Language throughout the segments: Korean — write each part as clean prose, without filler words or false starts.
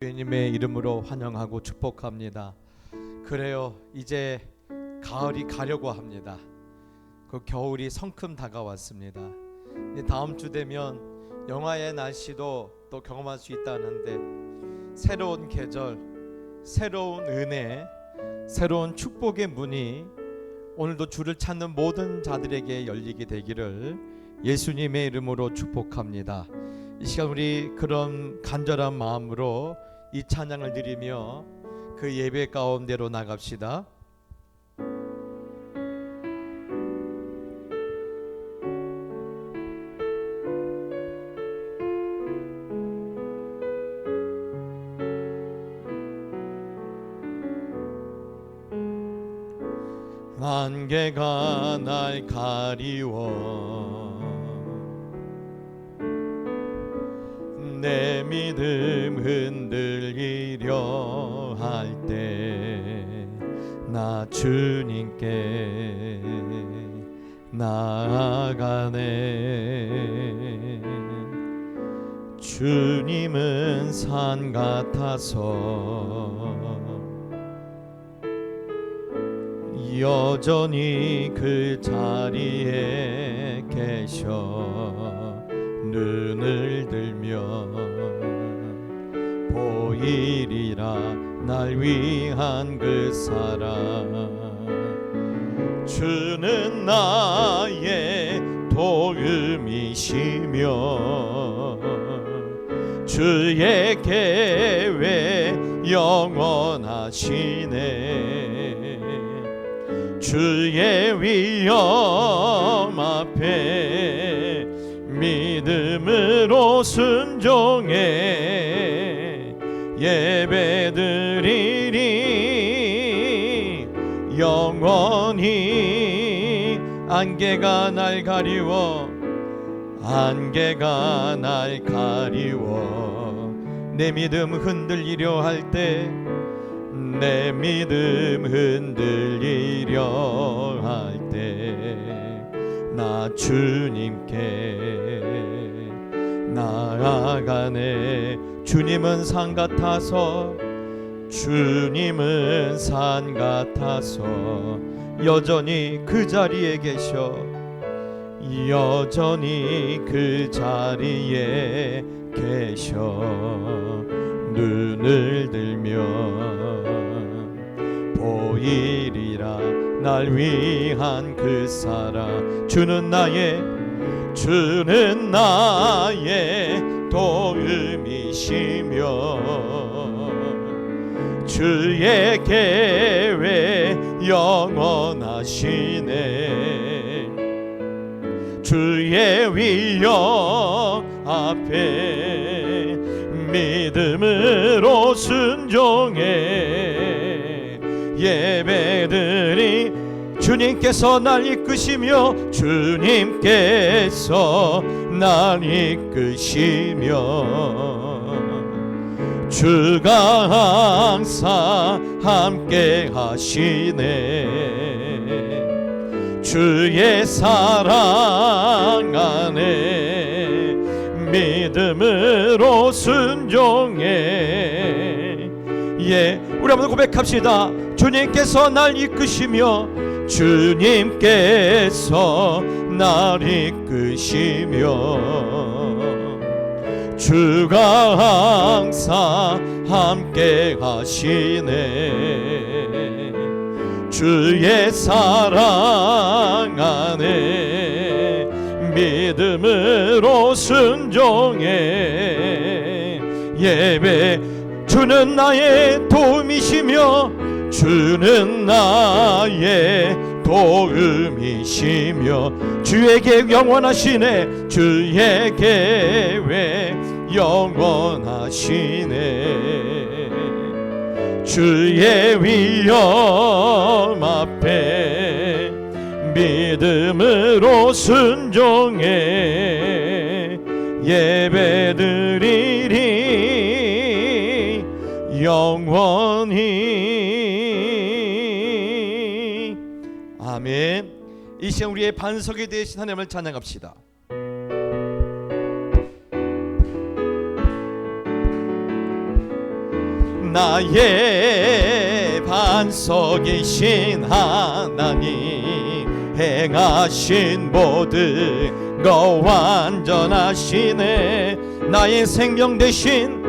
주님의 이름으로 환영하고 축복합니다. 그래요, 이제 가을이 가려고 합니다. 그 겨울이 성큼 다가왔습니다. 다음 주 되면 영하의 날씨도 또 경험할 수 있다는데, 새로운 계절, 새로운 은혜, 새로운 축복의 문이 오늘도 주를 찾는 모든 자들에게 열리게 되기를 예수님의 이름으로 축복합니다. 이 시간 우리 그런 간절한 마음으로 이 찬양을 드리며 그 예배 가운데로 나갑시다. 안개가 날 가리워 내 믿음 흔들리려 할 때 나 주님께 나아가네. 주님은 산 같아서 여전히 그 자리에 계셔 눈을 들면 보이리라 날 위한 그 사랑. 주는 나의 도움이시며 주의 계획 영원하시네. 주의 위엄 앞에 믿음으로 순종해 예배드리리. 영원히 안개가 날 가리워 안개가 날 가리워 내 믿음 흔들리려 할 때 내 믿음 흔들리려 할 때 나 주님께 나아가네. 주님은 산 같아서 주님은 산 같아서 여전히 그 자리에 계셔 여전히 그 자리에 계셔 눈을 들면 보이리라 날 위한 그 사랑. 주는 나의 도움이시며 주의 계획 영원하시네. 주의 위엄 앞에 믿음으로 순종해 예배드리. 주님께서 날 이끄시며 주님께서 날 이끄시며 주가 항상 함께 하시네. 주의 사랑 안에 믿음으로 순종해. 우리 한번 고백합시다. 주님께서 날 이끄시며 주님께서 날 이끄시며 주가 항상 함께 하시네. 주의 사랑 안에 믿음으로 순종해 예배. 주는 나의 도움이시며 주는 나의 도움이시며 주의 계획 영원하시네. 주의 계획 영원하시네. 주의 위엄 앞에 믿음으로 순종해 예배드리리. 영원히. 아멘. 이 시간 우리의 반석이 되신 하나님을 찬양합시다. 나의 반석이신 하나님, 행하신 모든 거 완전하시네. 나의 생명 대신,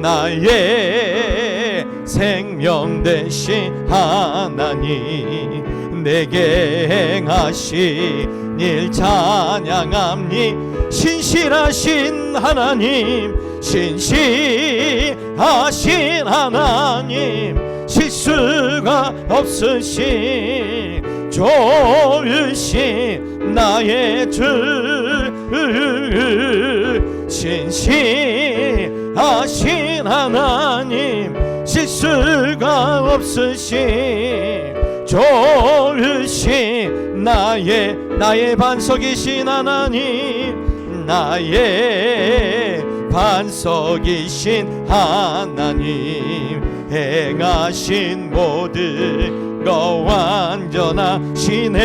나의 생명 대신 하나님, 내게 행하신 일 찬양합니. 신실하신 하나님, 신실하신 하나님, 실수가 없으신 좋으신 나의 주, 신실하신 하나님, 실수가 없으신 좋으신 나의 반석이신 하나님, 나의 반석이신 하나님, 행하신 모든 거 완전하시네.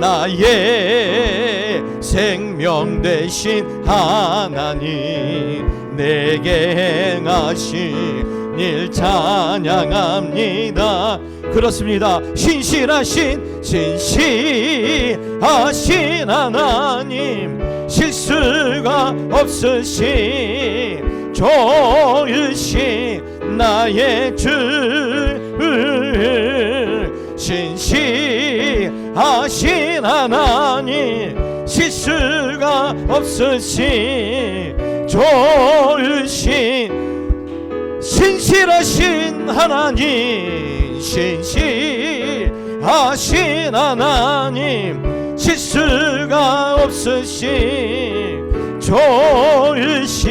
나의 생명 되신 하나님, 내게 행하신 일 찬양합니다. 그렇습니다. 신실하신 하나님, 실수가 없으신 좋으신 나의 주, 신실하신 하나님, 실수가 없으신 좋으신 신실하신 하나님, 신실하신 하나님, 실수가 없으신 좋으신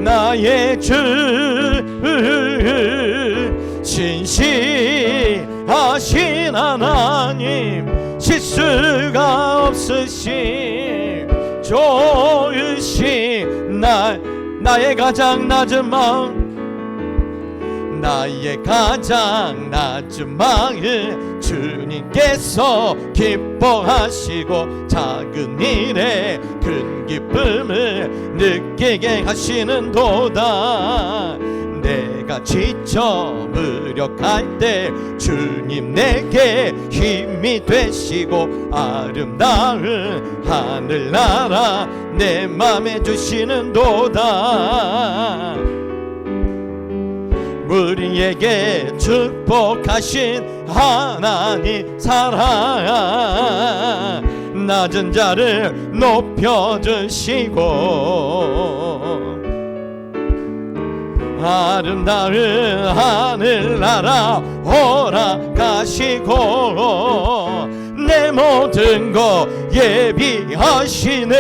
나의 주, 신실하신 하나님, 실수가 없으신 좋으신 나의 가장 낮은 마음, 나의 가장 낮은 마음 주님께서 기뻐하시고 작은 일에 큰 기쁨을 느끼게 하시는도다. 내가 지쳐 무력할 때 주님 내게 힘이 되시고 아름다운 하늘나라 내 맘에 주시는도다. 우리에게 축복하신 하나님 사랑, 낮은 자를 높여주시고 아름다운 하늘나라 허락하시고 내 모든 것 예비하시네.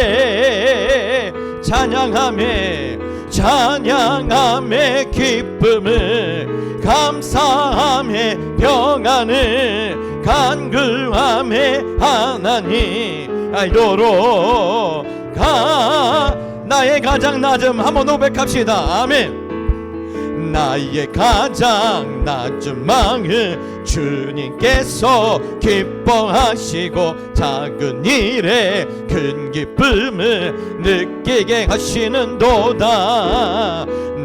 찬양함에 기쁨을, 감사함에 평안을, 간구함에 하나님 알도록 나의 가장 낮음 한번 고백합시다. 아멘. 나의 가장 낮은 마음 주님께서 기뻐하시고 작은 일에 큰 기쁨을 느끼게 하시는도다.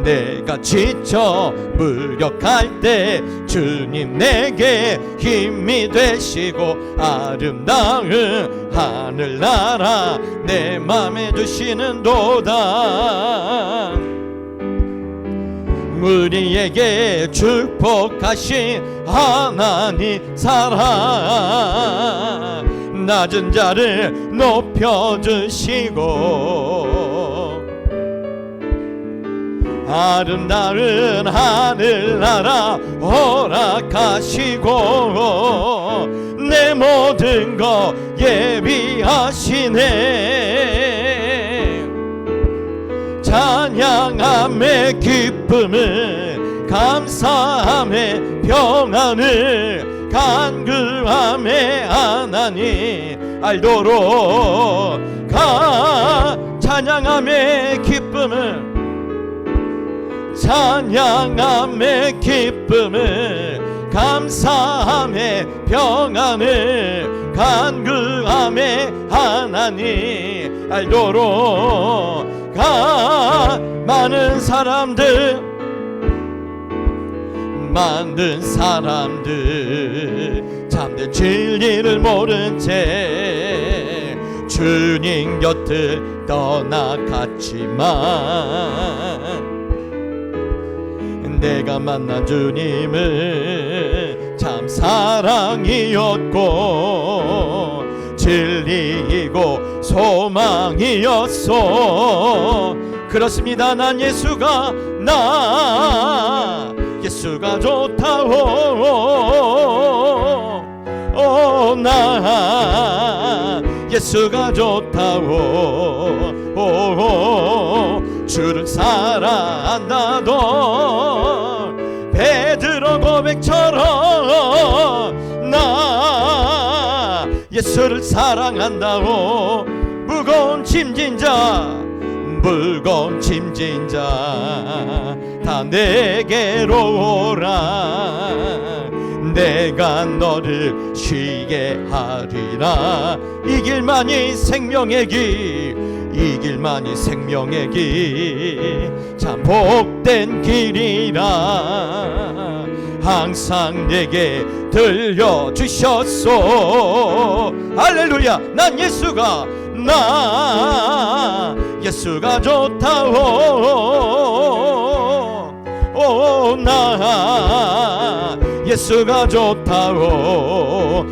내가 지쳐 무력할 때 주님 내게 힘이 되시고 아름다운 하늘나라 내 맘에 두시는도다. 우리에게 축복하신 하나님 사랑, 낮은 자를 높여주시고 아름다운 하늘나라 허락하시고 내 모든 것 예비하시네. 찬양함에 기쁨을, 감사함에 평안을, 간구함에 하나님 알도록 찬양함에 기쁨을, 찬양함에 기쁨을, 감사함에 평안을, 간구함에 하나님 알도록 많은 사람들 참된 진리를 모른 채 주님 곁을 떠나갔지만 내가 만난 주님은 참 사랑이었고 진리이고 소망이었소. 그렇습니다. 난 예수가 좋다오. 나 예수가 좋다오. 주를 사랑한다도 베드로 고백처럼 나 예수를 사랑한다오. 무거운 짐진 자 다 내게로 오라. 내가 너를 쉬게 하리라. 이 길만이 생명의 길 참 복된 길이라 항상 내게 들려주셨소. 할렐루야. 난 예수가 좋다오. 나 예수가 좋다오.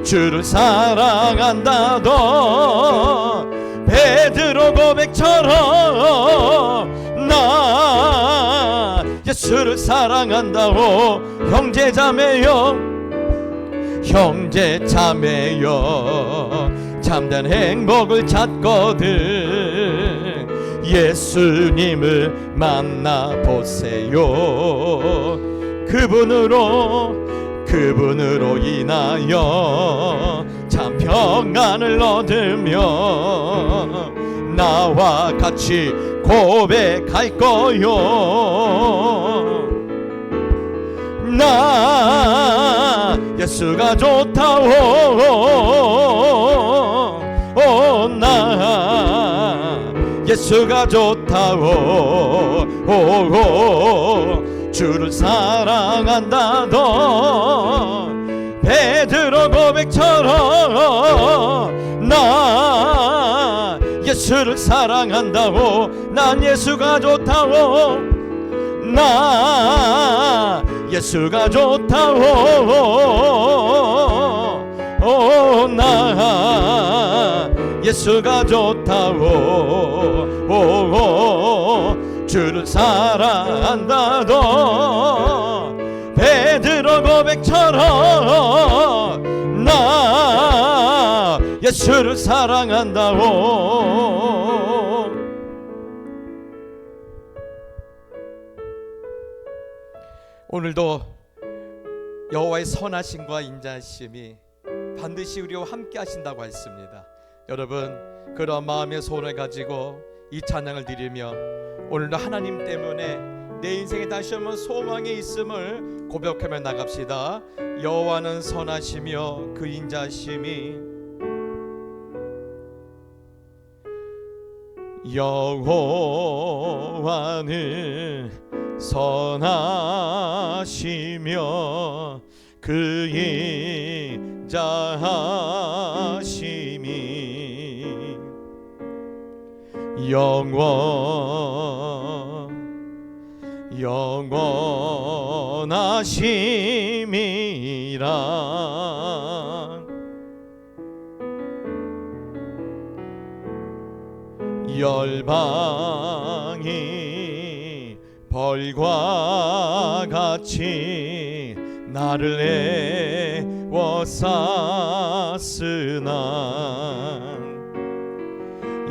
주를 사랑한다도 베드로 고백처럼 나 예수를 사랑한다오. 형제 자매여 참된 행복을 찾거든 예수님을 만나보세요. 그분으로 인하여 참 평안을 얻으며 나와 같이 고백할 거요. 나 예수가 좋다오. 나 예수가 좋다오. 주를 사랑한다도 베드로 고백처럼 나 예수를 사랑한다오. 난 예수가 좋다오. 나 예수가 좋다오. 나 예수가 좋다오. 주를 사랑한다도 베드로 고백처럼 나 예수를 사랑한다오. 오늘도 여호와의 선하심과 인자하심이 반드시 우리와 함께 하신다고 했습니다. 여러분, 그런 마음의 소원을 가지고 이 찬양을 드리며 오늘도 하나님 때문에 내 인생에 다시 한번 소망이 있음을 고백하며 나갑시다. 여호와는 선하시며 그 인자하심이 여호와는 선하시며 그 인자하심이 영원하심이라. 열방이 벌과 같이 나를 애워쌌으나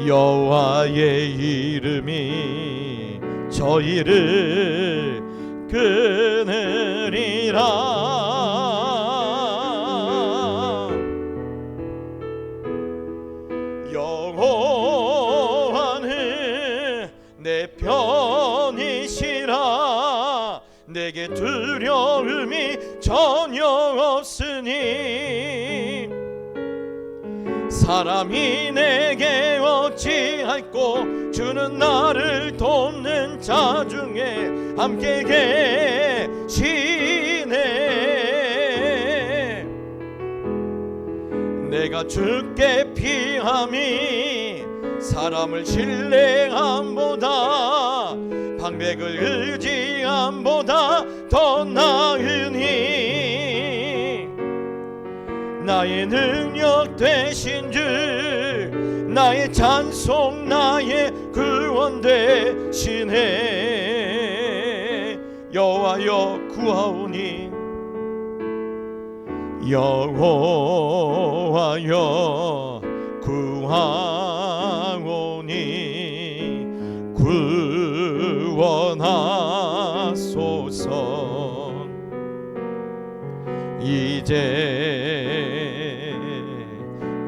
여호와의 이름이 저희를 끊으리라. 여호와는 내 편이시라. 내게 두려움이 전혀 없으니 사람이 내게 어찌할꼬 주는 나를 돕는 자 중에 함께 계시네. 내가 주께 피함이 사람을 신뢰함보다 방백을 의지함보다 더 나으니 나의 능력 되신 주 나의 찬송 나의 구원 되시네. 여호와여 구하오니 여호와여 구하오니 구원하소서. 이제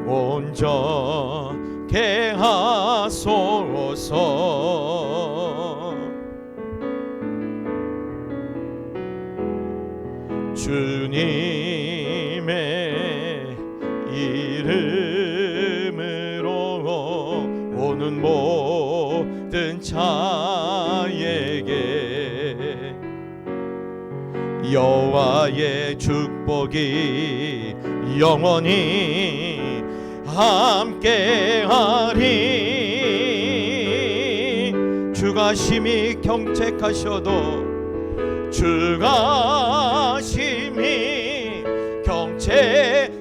온전케 하소서. 주님의 이름으로 오는 모든 자에게 여호와의 축복이 영원히 함께하리. 주가 심히 경책하셔도 주가 심히 경책하셔도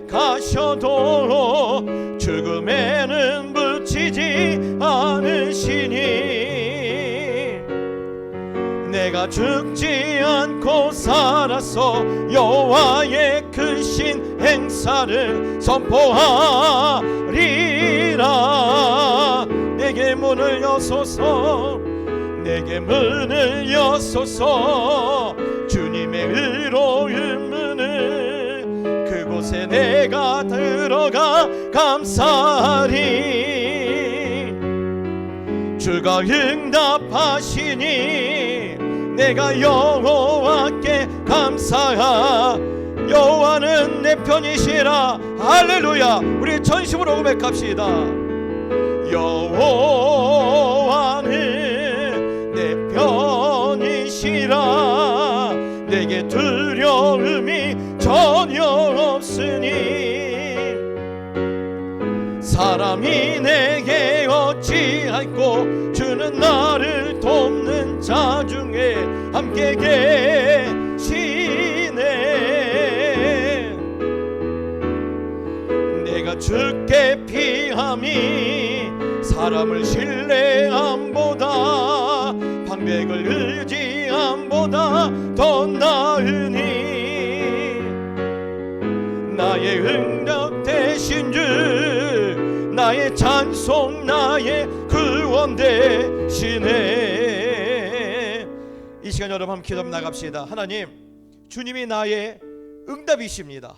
죽음에는 묻히지 않으시니 내가 죽지 않고 살아서 여호와의 크신 행사를 선포하리라. 내게 문을 여소서 내게 문을 여소서. 주님의 의로운 문을 그곳에 내가 들어가 감사하리. 주가 응답하시니 내가 여호와께 감사하. 여호와는 내 편이시라. 할렐루야. 우리 전심으로 고백합시다. 여호와는 내 편이시라. 내게 두려움이 전혀 없으니 사람이 내게 어찌할꼬 주는 나를 돕는 자 중에 함께 계시네. 내가 주께 피함이 사람을 신뢰함보다 방백을 의지함보다 더 나으니 나의 응답 되신 주 나의 찬송 나의 구원 되시네. 이 시간 여러분 함께 기도 나갑시다. 하나님, 주님이 나의 응답이십니다.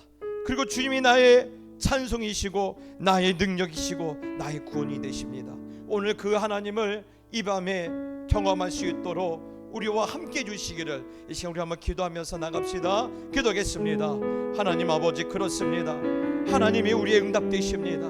그리고 주님이 나의 찬송이시고 나의 능력이시고 나의 구원이 되십니다. 오늘 그 하나님을 이 밤에 경험할 수 있도록 우리와 함께 해주시기를 이 시간 우리 한번 기도하면서 나갑시다. 기도하겠습니다. 하나님 아버지, 그렇습니다. 하나님이 우리의 응답 되십니다.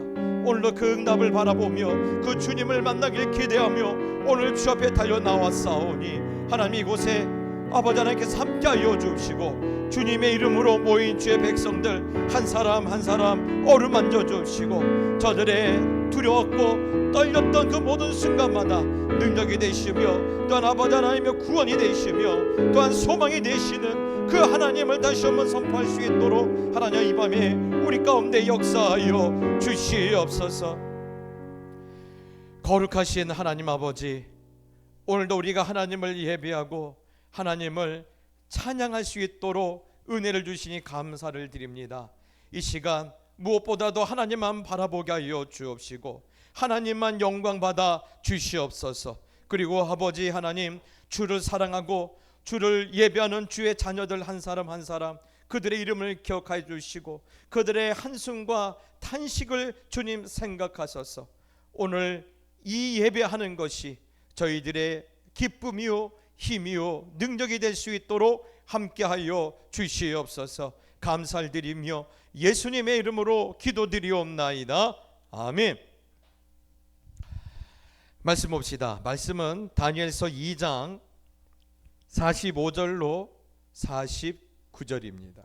오늘도 그 응답을 바라보며 그 주님을 만나길 기대하며 오늘 주 앞에 달려 나왔사오니 하나님 이곳에 아버지 하나님께서 함께하여 주시고 주님의 이름으로 모인 주의 백성들 한 사람 한 사람 어루만져 주시고 저들의 두려웠고 떨렸던 그 모든 순간마다 능력이 되시며 또한 아버지 하나님의 구원이 되시며 또한 소망이 되시는 그 하나님을 다시 한번 선포할 수 있도록 하나님 이 밤에 우리 가운데 역사하여 주시옵소서. 거룩하신 하나님 아버지, 오늘도 우리가 하나님을 예배하고 하나님을 찬양할 수 있도록 은혜를 주시니 감사를 드립니다. 이 시간 무엇보다도 하나님만 바라보게 하여 주옵시고 하나님만 영광 받아 주시옵소서. 그리고 아버지 하나님, 주를 사랑하고 주를 예배하는 주의 자녀들 한 사람 한 사람 그들의 이름을 기억하여 주시고 그들의 한숨과 탄식을 주님 생각하소서. 오늘 이 예배하는 것이 저희들의 기쁨이요 힘이요 능력이 될 수 있도록 함께하여 주시옵소서. 감사를 드리며 예수님의 이름으로 기도드리옵나이다. 아멘. 말씀 봅시다. 말씀은 다니엘서 2장 45절로 49절입니다.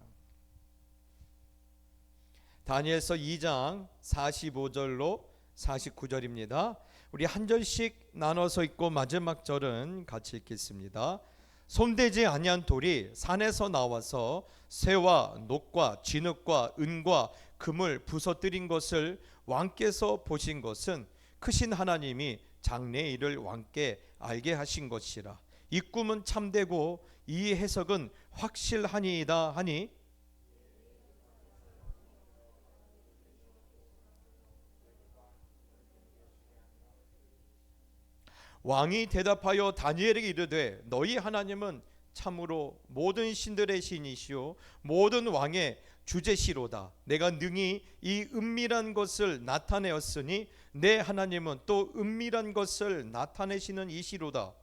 다니엘서 2장 45절로 49절입니다. 우리 한 절씩 나눠서 읽고 마지막 절은 같이 읽겠습니다. 손대지 아니한 돌이 산에서 나와서 새와 녹과 진흙과 은과 금을 부서뜨린 것을 왕께서 보신 것은 크신 하나님이 장래의 일을 왕께 알게 하신 것이라. 이 꿈은 참되고 이 해석은 확실하니이다 하니 왕이 대답하여 다니엘에게 이르되 너희 하나님은 참으로 모든 신들의 신이시요 모든 왕의 주제시로다. 내가 능히 이 은밀한 것을 나타내었으니 내 하나님은 또 은밀한 것을 나타내시는 이시로다.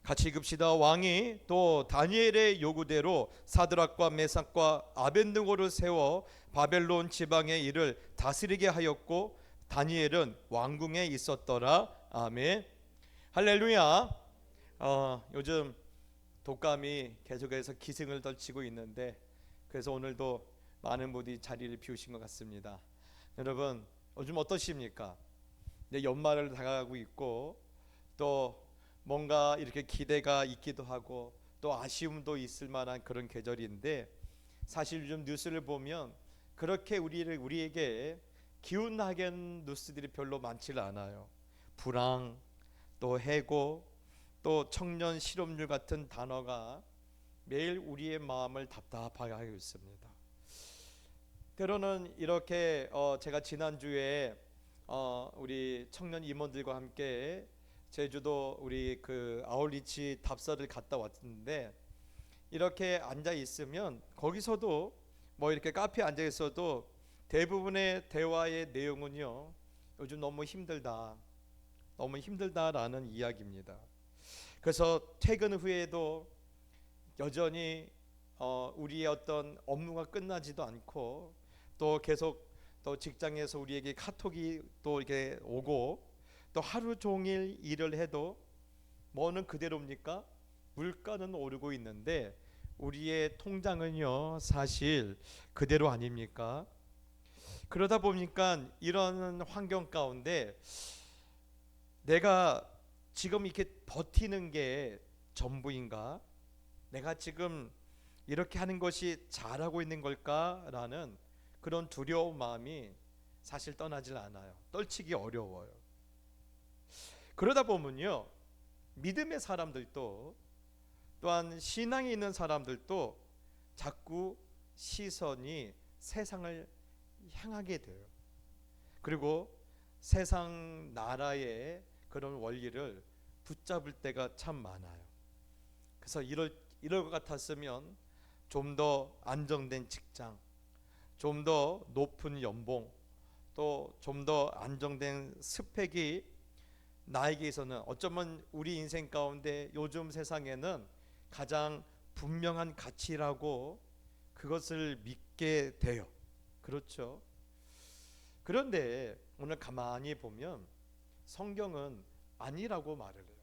같이 읽읍시다. 왕이 또 다니엘의 요구대로 사드락과 메삭과 아벳느고를 세워 바벨론 지방의 일을 다스리게 하였고 다니엘은 왕궁에 있었더라. 아멘. 할렐루야. 요즘 독감이 계속해서 기승을 덜치고 있는데 그래서 오늘도 많은 분이 자리를 비우신 것 같습니다. 여러분 요즘 어떠십니까? 이제 연말을 다가가고 있고 또 뭔가 이렇게 기대가 있기도 하고 또 아쉬움도 있을 만한 그런 계절인데 사실 요즘 뉴스를 보면 그렇게 우리에게 기운나게 뉴스들이 별로 많지를 않아요. 불황, 또 해고, 또 청년 실업률 같은 단어가 매일 우리의 마음을 답답하게 하고 있습니다. 때로는 이렇게 제가 지난주에 우리 청년 임원들과 함께 제주도 우리 그 아울리치 답사를 갔다 왔는데 이렇게 앉아 있으면 거기서도 뭐 이렇게 카페에 앉아 있어도 대부분의 대화의 내용은요 요즘 너무 힘들다라는 이야기입니다. 그래서 퇴근 후에도 여전히 우리의 어떤 업무가 끝나지도 않고 또 계속 또 직장에서 우리에게 카톡이 또 이렇게 오고 또 하루 종일 일을 해도 뭐는 그대로입니까? 물가는 오르고 있는데 우리의 통장은요 사실 그대로 아닙니까? 그러다 보니까 이런 환경 가운데 내가 지금 이렇게 버티는 게 전부인가? 내가 지금 이렇게 하는 것이 잘하고 있는 걸까라는 그런 두려운 마음이 사실 떠나질 않아요. 떨치기 어려워요. 그러다 보면요 믿음의 사람들도 또한 신앙이 있는 사람들도 자꾸 시선이 세상을 향하게 돼요. 그리고 세상 나라의 그런 원리를 붙잡을 때가 참 많아요. 그래서 이럴 것 같았으면 좀 더 안정된 직장, 좀 더 높은 연봉, 또 좀 더 안정된 스펙이 나에게서는 어쩌면 우리 인생 가운데 요즘 세상에는 가장 분명한 가치라고 그것을 믿게 돼요. 그렇죠? 그런데 오늘 가만히 보면 성경은 아니라고 말을 해요.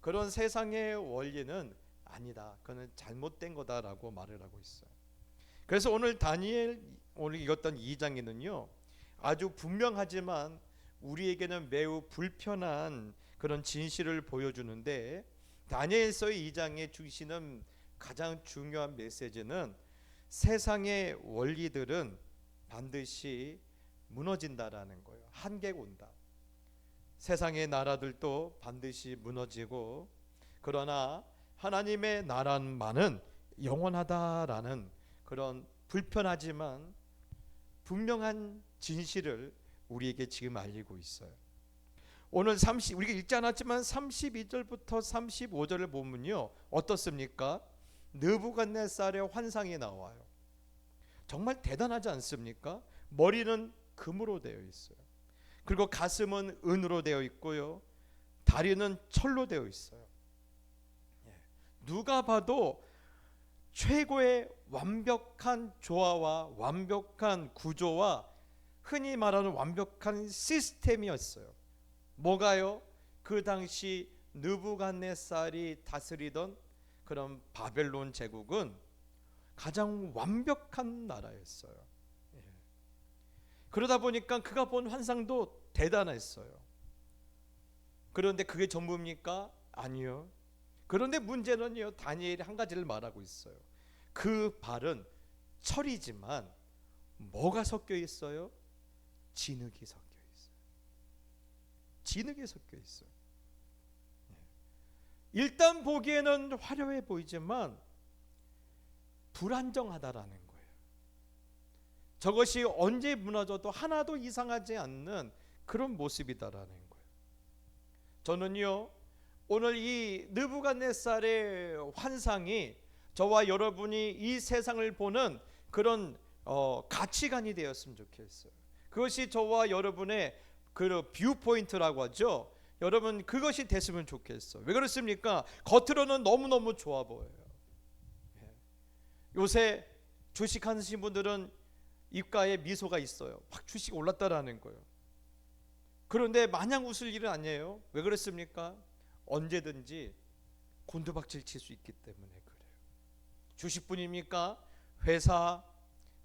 그런 세상의 원리는 아니다. 그건 잘못된 거다라고 말을 하고 있어요. 그래서 오늘 오늘 읽었던 2장에는요 아주 분명하지만 우리에게는 매우 불편한 그런 진실을 보여주는데 다니엘서의 2장에 주시는 가장 중요한 메시지는 세상의 원리들은 반드시 무너진다라는 거예요. 한계가 온다. 세상의 나라들도 반드시 무너지고 그러나 하나님의 나라만은 영원하다라는 그런 불편하지만 분명한 진실을 우리에게 지금 알리고 있어요. 오늘 우리가 읽지 않았지만 32절부터 35절을 보면요 어떻습니까? 느부갓네살의 환상이 나와요. 정말 대단하지 않습니까? 머리는 금으로 되어 있어요. 그리고 가슴은 은으로 되어 있고요. 다리는 철로 되어 있어요. 누가 봐도 최고의 완벽한 조화와 완벽한 구조와 흔히 말하는 완벽한 시스템이었어요. 뭐가요? 그 당시 느부갓네살이 다스리던 그런 바벨론 제국은 가장 완벽한 나라였어요. 그러다 보니까 그가 본 환상도 대단했어요. 그런데 그게 전부입니까? 아니요. 그런데 문제는요, 다니엘이 한 가지를 말하고 있어요. 그 발은 철이지만 뭐가 섞여 있어요? 진흙이 섞여 있어요. 진흙이 섞여 있어요. 일단 보기에는 화려해 보이지만 불안정하다라는 거예요. 저것이 언제 무너져도 하나도 이상하지 않는 그런 모습이다라는 거예요. 저는요, 오늘 이 느부갓네살의 환상이 저와 여러분이 이 세상을 보는 그런 가치관이 되었으면 좋겠어요. 그것이 저와 여러분의 그 뷰포인트라고 하죠. 여러분, 그것이 됐으면 좋겠어요. 왜 그렇습니까? 겉으로는 너무너무 좋아 보여요. 요새 주식하시는 분들은 입가에 미소가 있어요. 막 주식 올랐다라는 거예요. 그런데 마냥 웃을 일은 아니에요. 왜 그렇습니까? 언제든지 곤두박질 칠 수 있기 때문에 그래요. 주식뿐입니까? 회사,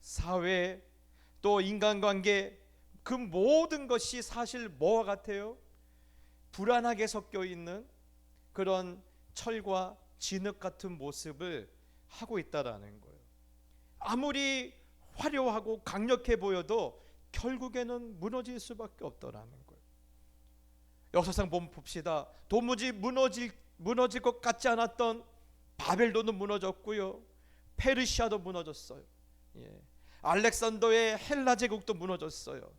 사회, 또 인간관계, 그 모든 것이 사실 뭐와 같아요? 불안하게 섞여 있는 그런 철과 진흙 같은 모습을 하고 있다라는 거예요. 아무리 화려하고 강력해 보여도 결국에는 무너질 수밖에 없더라는 거예요. 역사상 봅시다. 도무지 무너질 것 같지 않았던 바벨론도 무너졌고요, 페르시아도 무너졌어요. 알렉산더의 헬라 제국도 무너졌어요.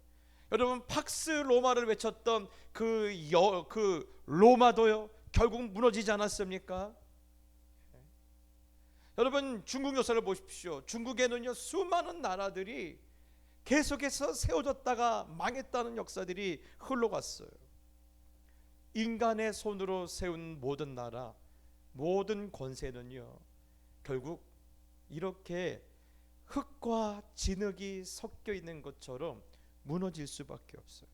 여러분, 팍스 로마를 외쳤던 그 로마도요 결국 무너지지 않았습니까? 여러분, 중국 역사를 보십시오. 중국에는요 수많은 나라들이 계속해서 세워졌다가 망했다는 역사들이 흘러갔어요. 인간의 손으로 세운 모든 나라, 모든 권세는요 결국 이렇게 흙과 진흙이 섞여 있는 것처럼 무너질 수밖에 없어요.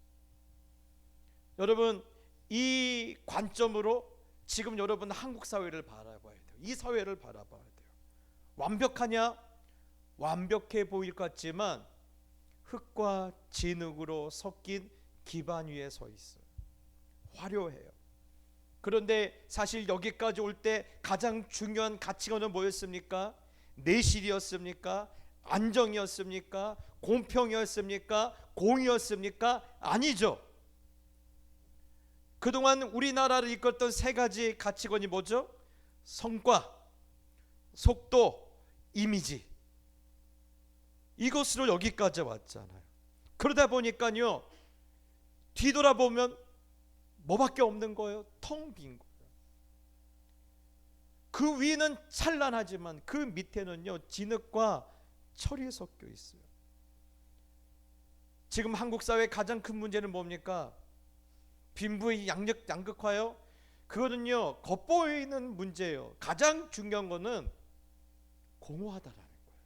여러분, 이 관점으로 지금 여러분 한국 사회를 바라봐야 돼요. 이 사회를 바라봐야 돼요. 완벽하냐? 완벽해 보일 것 같지만 흙과 진흙으로 섞인 기반 위에 서 있어요. 화려해요. 그런데 사실 여기까지 올 때 가장 중요한 가치관은 뭐였습니까? 내실이었습니까? 안정이었습니까? 공평이었습니까? 공의였습니까? 아니죠. 그동안 우리나라를 이끌었던 세 가지 가치관이 뭐죠? 성과, 속도, 이미지. 이것으로 여기까지 왔잖아요. 그러다 보니까요 뒤돌아보면 뭐밖에 없는 거예요? 텅 빈 거예요. 그 위는 찬란하지만 그 밑에는요 진흙과 철이 섞여 있어요. 지금 한국 사회의 가장 큰 문제는 뭡니까? 빈부의 양극화요. 그거는요 겉보이는 문제예요. 가장 중요한 거는 공허하다라는 거예요.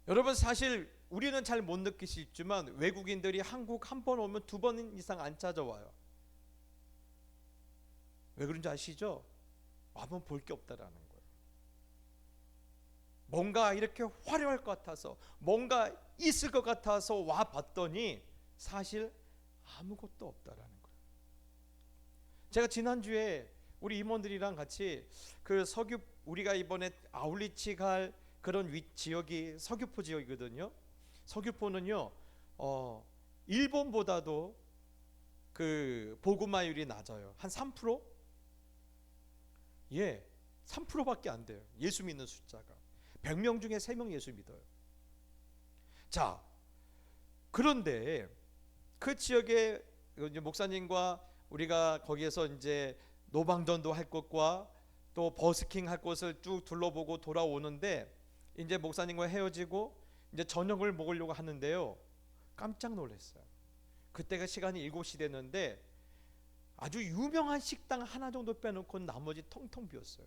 여러분, 사실 우리는 잘 못 느낄 수 있지만 외국인들이 한국 한 번 오면 두 번 이상 안 찾아와요. 왜 그런지 아시죠? 와보면 볼 게 없다라는 거예요. 뭔가 이렇게 화려할 것 같아서, 뭔가 있을 것 같아서 와 봤더니 사실 아무것도 없다라는 거예요. 제가 지난주에 우리 임원들이랑 같이 그 우리가 이번에 아울리치 갈 그런 지역이 서귀포 지역이거든요. 서귀포는요 일본보다도 그 보급마율이 낮아요. 한 3%? 3%밖에 안 돼요. 예수 믿는 숫자가 100명 중에 3명 예수 믿어요. 자, 그런데 그 지역에 이제 목사님과 우리가 거기에서 이제 노방전도 할 것과 또 버스킹 할 곳을 쭉 둘러보고 돌아오는데 이제 목사님과 헤어지고 이제 저녁을 먹으려고 하는데요 깜짝 놀랐어요. 그때가 시간이 7시 됐는데 아주 유명한 식당 하나 정도 빼놓고 나머지 텅텅 비었어요.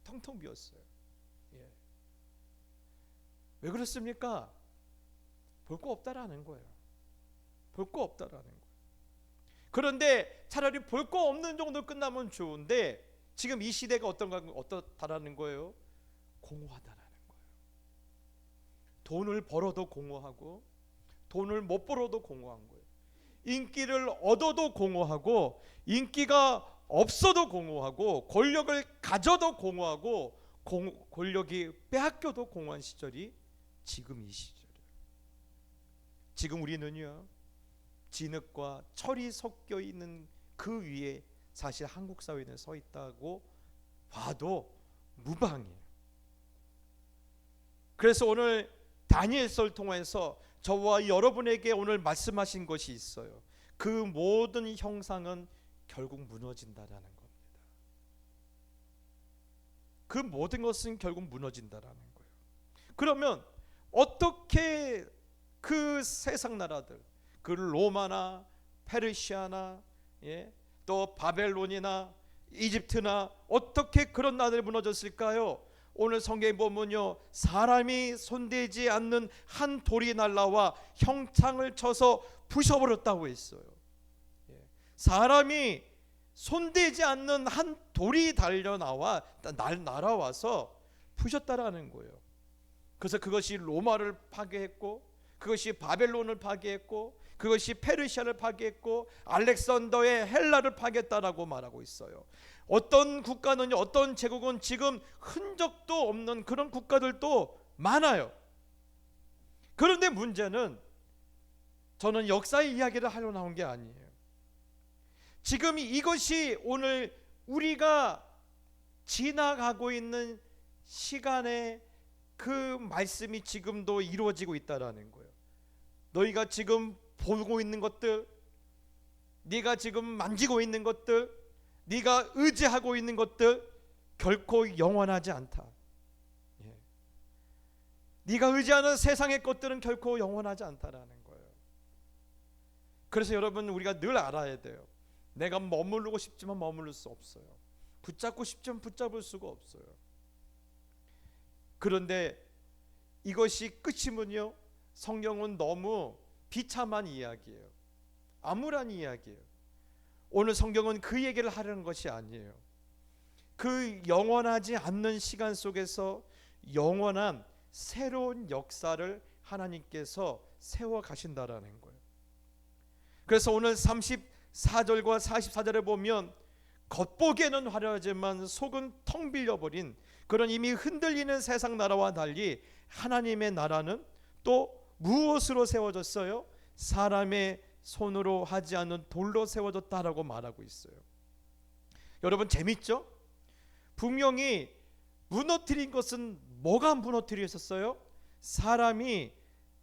텅텅 비었어요. 예. 왜 그렇습니까? 볼 거 없다라는 거예요. 볼 거 없다라는 거예요. 그런데 차라리 볼 거 없는 정도 끝나면 좋은데 지금 이 시대가 어떻다라는 거예요? 공허하다라는 거예요. 돈을 벌어도 공허하고 돈을 못 벌어도 공허한 거예요. 인기를 얻어도 공허하고 인기가 없어도 공허하고 권력을 가져도 공허하고 권력이 빼앗겨도 공허한 시절이 지금 이 시절이에요. 지금 우리는요, 진흙과 철이 섞여 있는 그 위에 사실 한국 사회는 서 있다고 봐도 무방해요. 그래서 오늘 다니엘서를 통해서 저와 여러분에게 오늘 말씀하신 것이 있어요. 그 모든 형상은 결국 무너진다라는 겁니다. 그 모든 것은 결국 무너진다라는 거예요. 그러면 어떻게 그 세상 나라들, 그 로마나 페르시아나, 또 바벨론이나 이집트나 어떻게 그런 나라들이 무너졌을까요? 오늘 성경에 보면요, 사람이 손대지 않는 한 돌이 날라와 형창을 쳐서 부셔버렸다고 했어요. 사람이 손대지 않는 한 돌이 날아와서 부셨다라는 거예요. 그래서 그것이 로마를 파괴했고, 그것이 바벨론을 파괴했고, 그것이 페르시아를 파괴했고, 알렉산더의 헬라를 파괴했다라고 말하고 있어요. 어떤 국가는, 어떤 제국은 지금 흔적도 없는 그런 국가들도 많아요. 그런데 문제는 저는 역사의 이야기를 하려 나온 게 아니에요. 지금 이것이 오늘 우리가 지나가고 있는 시간에 그 말씀이 지금도 이루어지고 있다라는 거예요. 너희가 지금 보고 있는 것들, 네가 지금 만지고 있는 것들, 네가 의지하고 있는 것들 결코 영원하지 않다. 네가 의지하는 세상의 것들은 결코 영원하지 않다라는 거예요. 그래서 여러분, 우리가 늘 알아야 돼요. 내가 머무르고 싶지만 머무를 수 없어요. 붙잡고 싶지만 붙잡을 수가 없어요. 그런데 이것이 끝이면요, 성경은 너무 비참한 이야기예요. 암울한 이야기예요. 오늘 성경은 그 얘기를 하려는 것이 아니에요. 그 영원하지 않는 시간 속에서 영원한 새로운 역사를 하나님께서 세워 가신다라는 거예요. 그래서 오늘 34절과 44절에 보면 겉보기에는 화려하지만 속은 텅 빌려버린 그런 이미 흔들리는 세상 나라와 달리 하나님의 나라는 또 무엇으로 세워졌어요? 사람의 손으로 하지 않는 돌로 세워졌다라고 말하고 있어요. 여러분, 재밌죠? 분명히 무너뜨린 것은 뭐가 무너뜨렸었어요? 사람이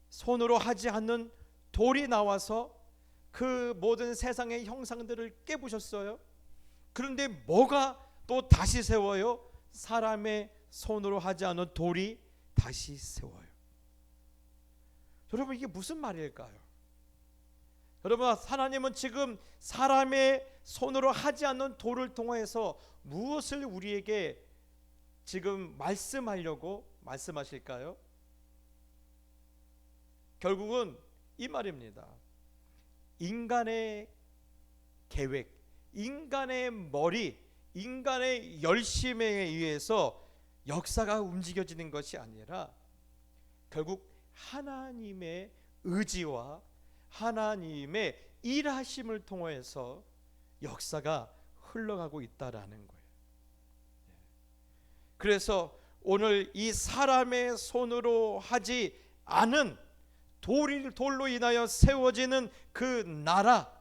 손으로 하지 않는 돌이 나와서 그 모든 세상의 형상들을 깨부셨어요. 그런데 뭐가 또 다시 세워요? 사람의 손으로 하지 않은 돌이 다시 세워요. 여러분, 이게 무슨 말일까요? 여러분, 하나님은 지금 사람의 손으로 하지 않는 돌을 통해서 무엇을 우리에게 지금 말씀하려고 말씀하실까요? 결국은 이 말입니다. 인간의 계획, 인간의 머리, 인간의 열심에 의해서 역사가 움직여지는 것이 아니라 결국 하나님의 의지와 하나님의 일하심을 통해서 역사가 흘러가고 있다라는 거예요. 그래서 오늘 이 사람의 손으로 하지 않은 돌로 인하여 세워지는 그 나라,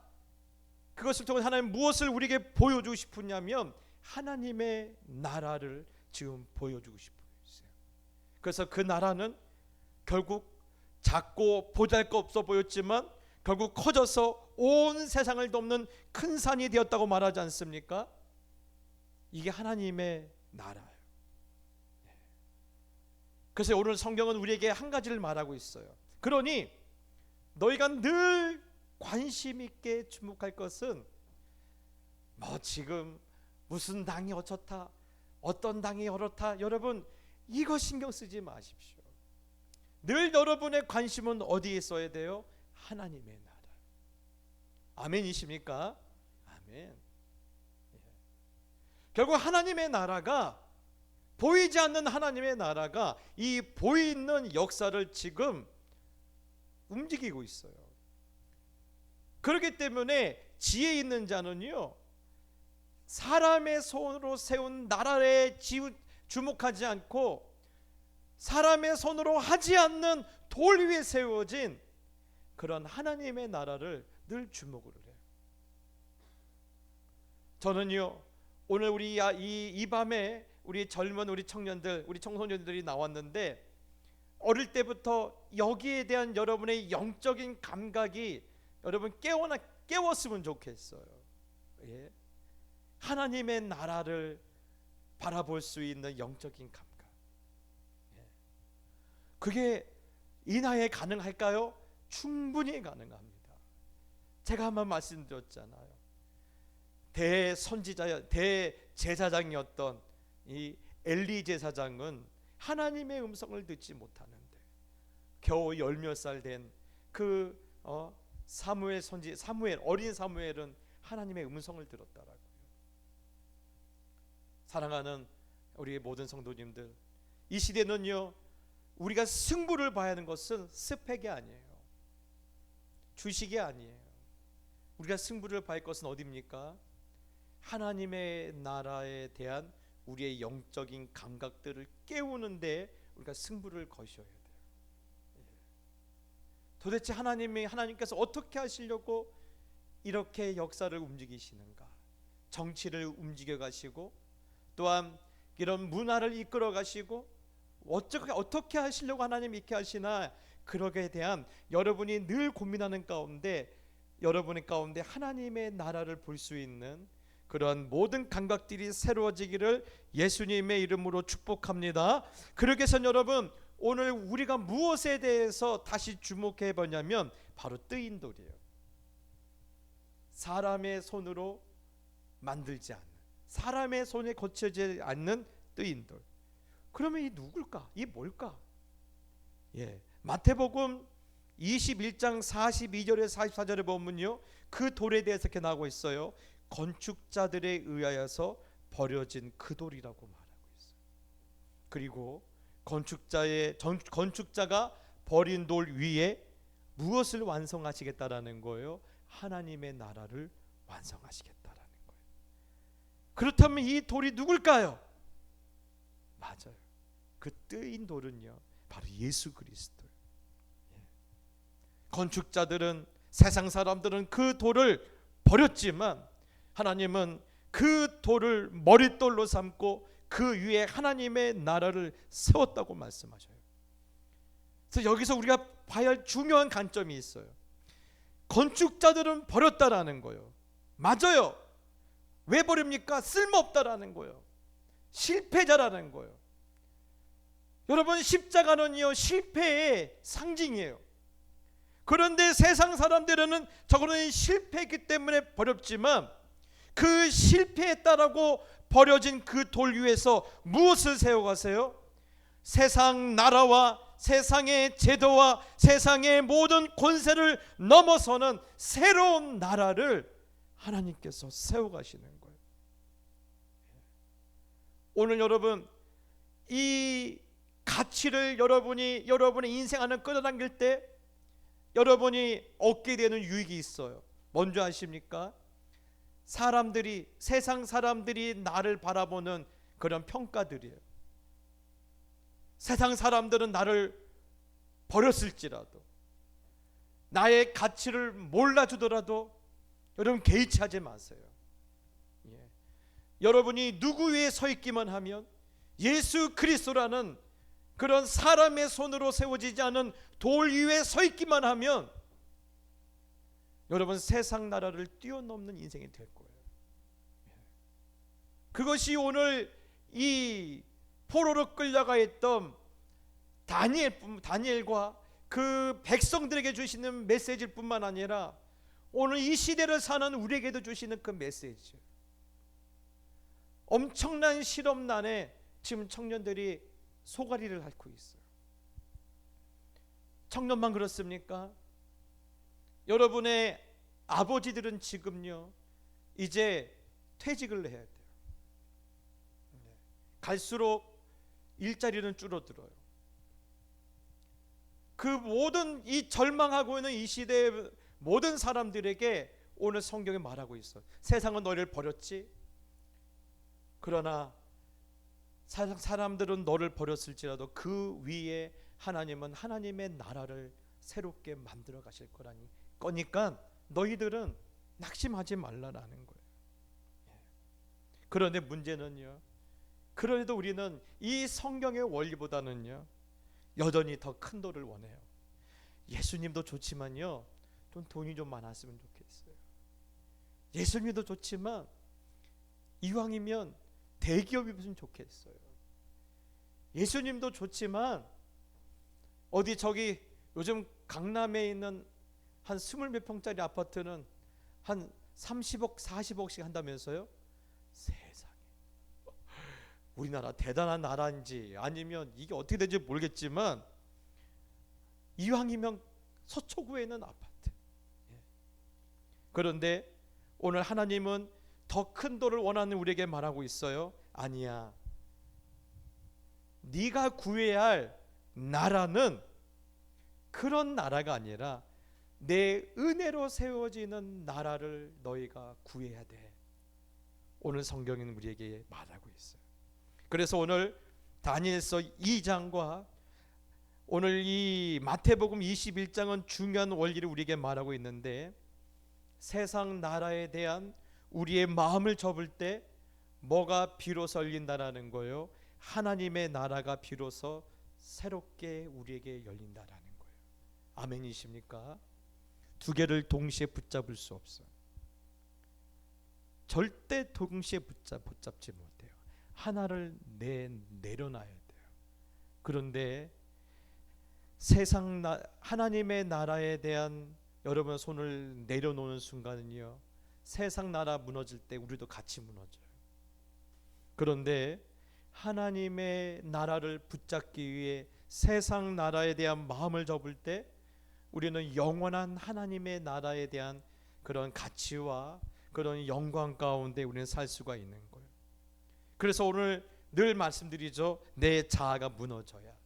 그것을 통해 하나님 무엇을 우리에게 보여주고 싶으냐면 하나님의 나라를 지금 보여주고 싶어요. 그래서 그 나라는 결국 작고 보잘것없어 보였지만 결국 커져서 온 세상을 덮는 큰 산이 되었다고 말하지 않습니까? 이게 하나님의 나라예요. 그래서 오늘 성경은 우리에게 한 가지를 말하고 있어요. 그러니 너희가 늘 관심 있게 주목할 것은 지금 무슨 당이 어쩌다, 어떤 당이 어렇다, 여러분 이거 신경 쓰지 마십시오. 늘 여러분의 관심은 어디에 있어야 돼요? 하나님의 나라. 아멘이십니까? 아멘. 결국 하나님의 나라가, 보이지 않는 하나님의 나라가 이 보이는 역사를 지금 움직이고 있어요. 그렇기 때문에 지혜 있는 자는요, 사람의 손으로 세운 나라에 주목하지 않고 사람의 손으로 하지 않는 돌 위에 세워진 그런 하나님의 나라를 늘 주목을 해요. 저는요, 오늘 우리 이 밤에 우리 젊은 우리 청년들, 우리 청소년들이 나왔는데, 어릴 때부터 여기에 대한 여러분의 영적인 감각이 여러분 깨웠으면 좋겠어요. 예? 하나님의 나라를 바라볼 수 있는 영적인 감각. 예. 그게 이 나이에 가능할까요? 충분히 가능합니다. 제가 한번 말씀드렸잖아요. 대제사장이었던 이 엘리 제사장은 하나님의 음성을 듣지 못하는데 겨우 열 몇 살 된 그 어린 사무엘은 하나님의 음성을 들었더라고요. 사랑하는 우리 모든 성도님들, 이 시대는요, 우리가 승부를 봐야 하는 것은 스펙이 아니에요. 주식이 아니에요. 우리가 승부를 봐야 할 것은 어디입니까? 하나님의 나라에 대한 우리의 영적인 감각들을 깨우는데 우리가 승부를 거셔야 돼요. 도대체 하나님께서 어떻게 하시려고 이렇게 역사를 움직이시는가? 정치를 움직여 가시고, 또한 이런 문화를 이끌어 가시고, 어떻게 하시려고 하나님이 이렇게 하시나, 그러게 대한 여러분이 늘 고민하는 가운데, 여러분의 가운데 하나님의 나라를 볼 수 있는 그런 모든 감각들이 새로워지기를 예수님의 이름으로 축복합니다. 그러기 위해서 여러분, 오늘 우리가 무엇에 대해서 다시 주목해 보냐면 바로 뜨인 돌이에요. 사람의 손으로 만들지 않는, 사람의 손에 거쳐지지 않는 뜨인 돌. 그러면 이 누굴까? 이 뭘까? 마태복음 21장 42절에 44절에 보면요, 그 돌에 대해서 이렇게 나오고 있어요. 건축자들에 의하여서 버려진 그 돌이라고 말하고 있어요. 그리고 건축자가 버린 돌 위에 무엇을 완성하시겠다라는 거예요? 하나님의 나라를 완성하시겠다라는 거예요. 그렇다면 이 돌이 누굴까요? 맞아요. 그 뜨인 돌은요, 바로 예수 그리스도예요. 건축자들은, 세상 사람들은 그 돌을 버렸지만 하나님은 그 돌을 머릿돌로 삼고 그 위에 하나님의 나라를 세웠다고 말씀하셔요. 그래서 여기서 우리가 봐야 할 중요한 관점이 있어요. 건축자들은 버렸다라는 거예요. 맞아요. 왜 버립니까? 쓸모없다라는 거예요. 실패자라는 거예요. 여러분, 십자가는요, 실패의 상징이에요. 그런데 세상 사람들은 저거는 실패했기 때문에 버렸지만, 그 실패했다라고 버려진 그 돌 위에서 무엇을 세워가세요? 세상 나라와 세상의 제도와 세상의 모든 권세를 넘어서는 새로운 나라를 하나님께서 세워가시는 거예요. 오늘 여러분, 이 가치를 여러분의 인생 안에 끌어당길 때 여러분이 얻게 되는 유익이 있어요. 뭔지 아십니까? 세상 사람들이 나를 바라보는 그런 평가들이에요. 세상 사람들은 나를 버렸을지라도, 나의 가치를 몰라주더라도 여러분 개의치 하지 마세요. 여러분이 누구 위에 서 있기만 하면, 예수 그리스도라는 그런 사람의 손으로 세워지지 않은 돌 위에 서 있기만 하면 여러분 세상 나라를 뛰어넘는 인생이 될 거예요. 그것이 오늘 이 포로로 끌려가 있던 다니엘과 그 백성들에게 주시는 메시지일 뿐만 아니라 오늘 이 시대를 사는 우리에게도 주시는 그 메시지. 엄청난 실업난에 지금 청년들이 소가리를 앓고 있어요. 청년만 그렇습니까? 여러분의 아버지들은 지금요 이제 퇴직을 해야 돼요. 갈수록 일자리는 줄어들어요. 그 모든 이 절망하고 있는 이 시대의 모든 사람들에게 오늘 성경에 말하고 있어요. 세상은 너를 버렸지. 그러나 사람들은 너를 버렸을지라도 그 위에 하나님은 하나님의 나라를 새롭게 만들어 가실 거니까 너희들은 낙심하지 말라라는 거예요. 그런데 문제는요, 그래도 우리는 이 성경의 원리보다는요 여전히 더 큰 돈을 원해요. 예수님도 좋지만요 좀 돈이 좀 많았으면 좋겠어요. 예수님도 좋지만 이왕이면 대기업이면 좋겠어요. 예수님도 좋지만 어디 저기 요즘 강남에 있는 한 20몇 평짜리 아파트는 한 30억 40억씩 한다면서요? 세상에, 우리나라 대단한 나라인지 아니면 이게 어떻게 되는지 모르겠지만 이왕이면 서초구에 있는 아파트. 그런데 오늘 하나님은 더 큰 돈을 원하는 우리에게 말하고 있어요. 아니야, 네가 구해야 할 나라는 그런 나라가 아니라 내 은혜로 세워지는 나라를 너희가 구해야 돼. 오늘 성경은 우리에게 말하고 있어요. 그래서 오늘 다니엘서 2장과 오늘 이 마태복음 21장은 중요한 원리를 우리에게 말하고 있는데, 세상 나라에 대한 우리의 마음을 접을 때 뭐가 비로소 열린다라는 거예요? 하나님의 나라가 비로소 새롭게 우리에게 열린다라는 거예요. 아멘이십니까? 두 개를 동시에 붙잡을 수 없어요. 절대 동시에 붙잡지 못해요. 하나를 내려놔야 돼요. 그런데 하나님의 나라에 대한 여러분 손을 내려놓는 순간은요, 세상 나라 무너질 때 우리도 같이 무너져요. 그런데 하나님의 나라를 붙잡기 위해 세상 나라에 대한 마음을 접을 때 우리는 영원한 하나님의 나라에 대한 그런 가치와 그런 영광 가운데 우리는 살 수가 있는 거예요. 그래서 오늘 늘 말씀드리죠. 내 자아가 무너져야,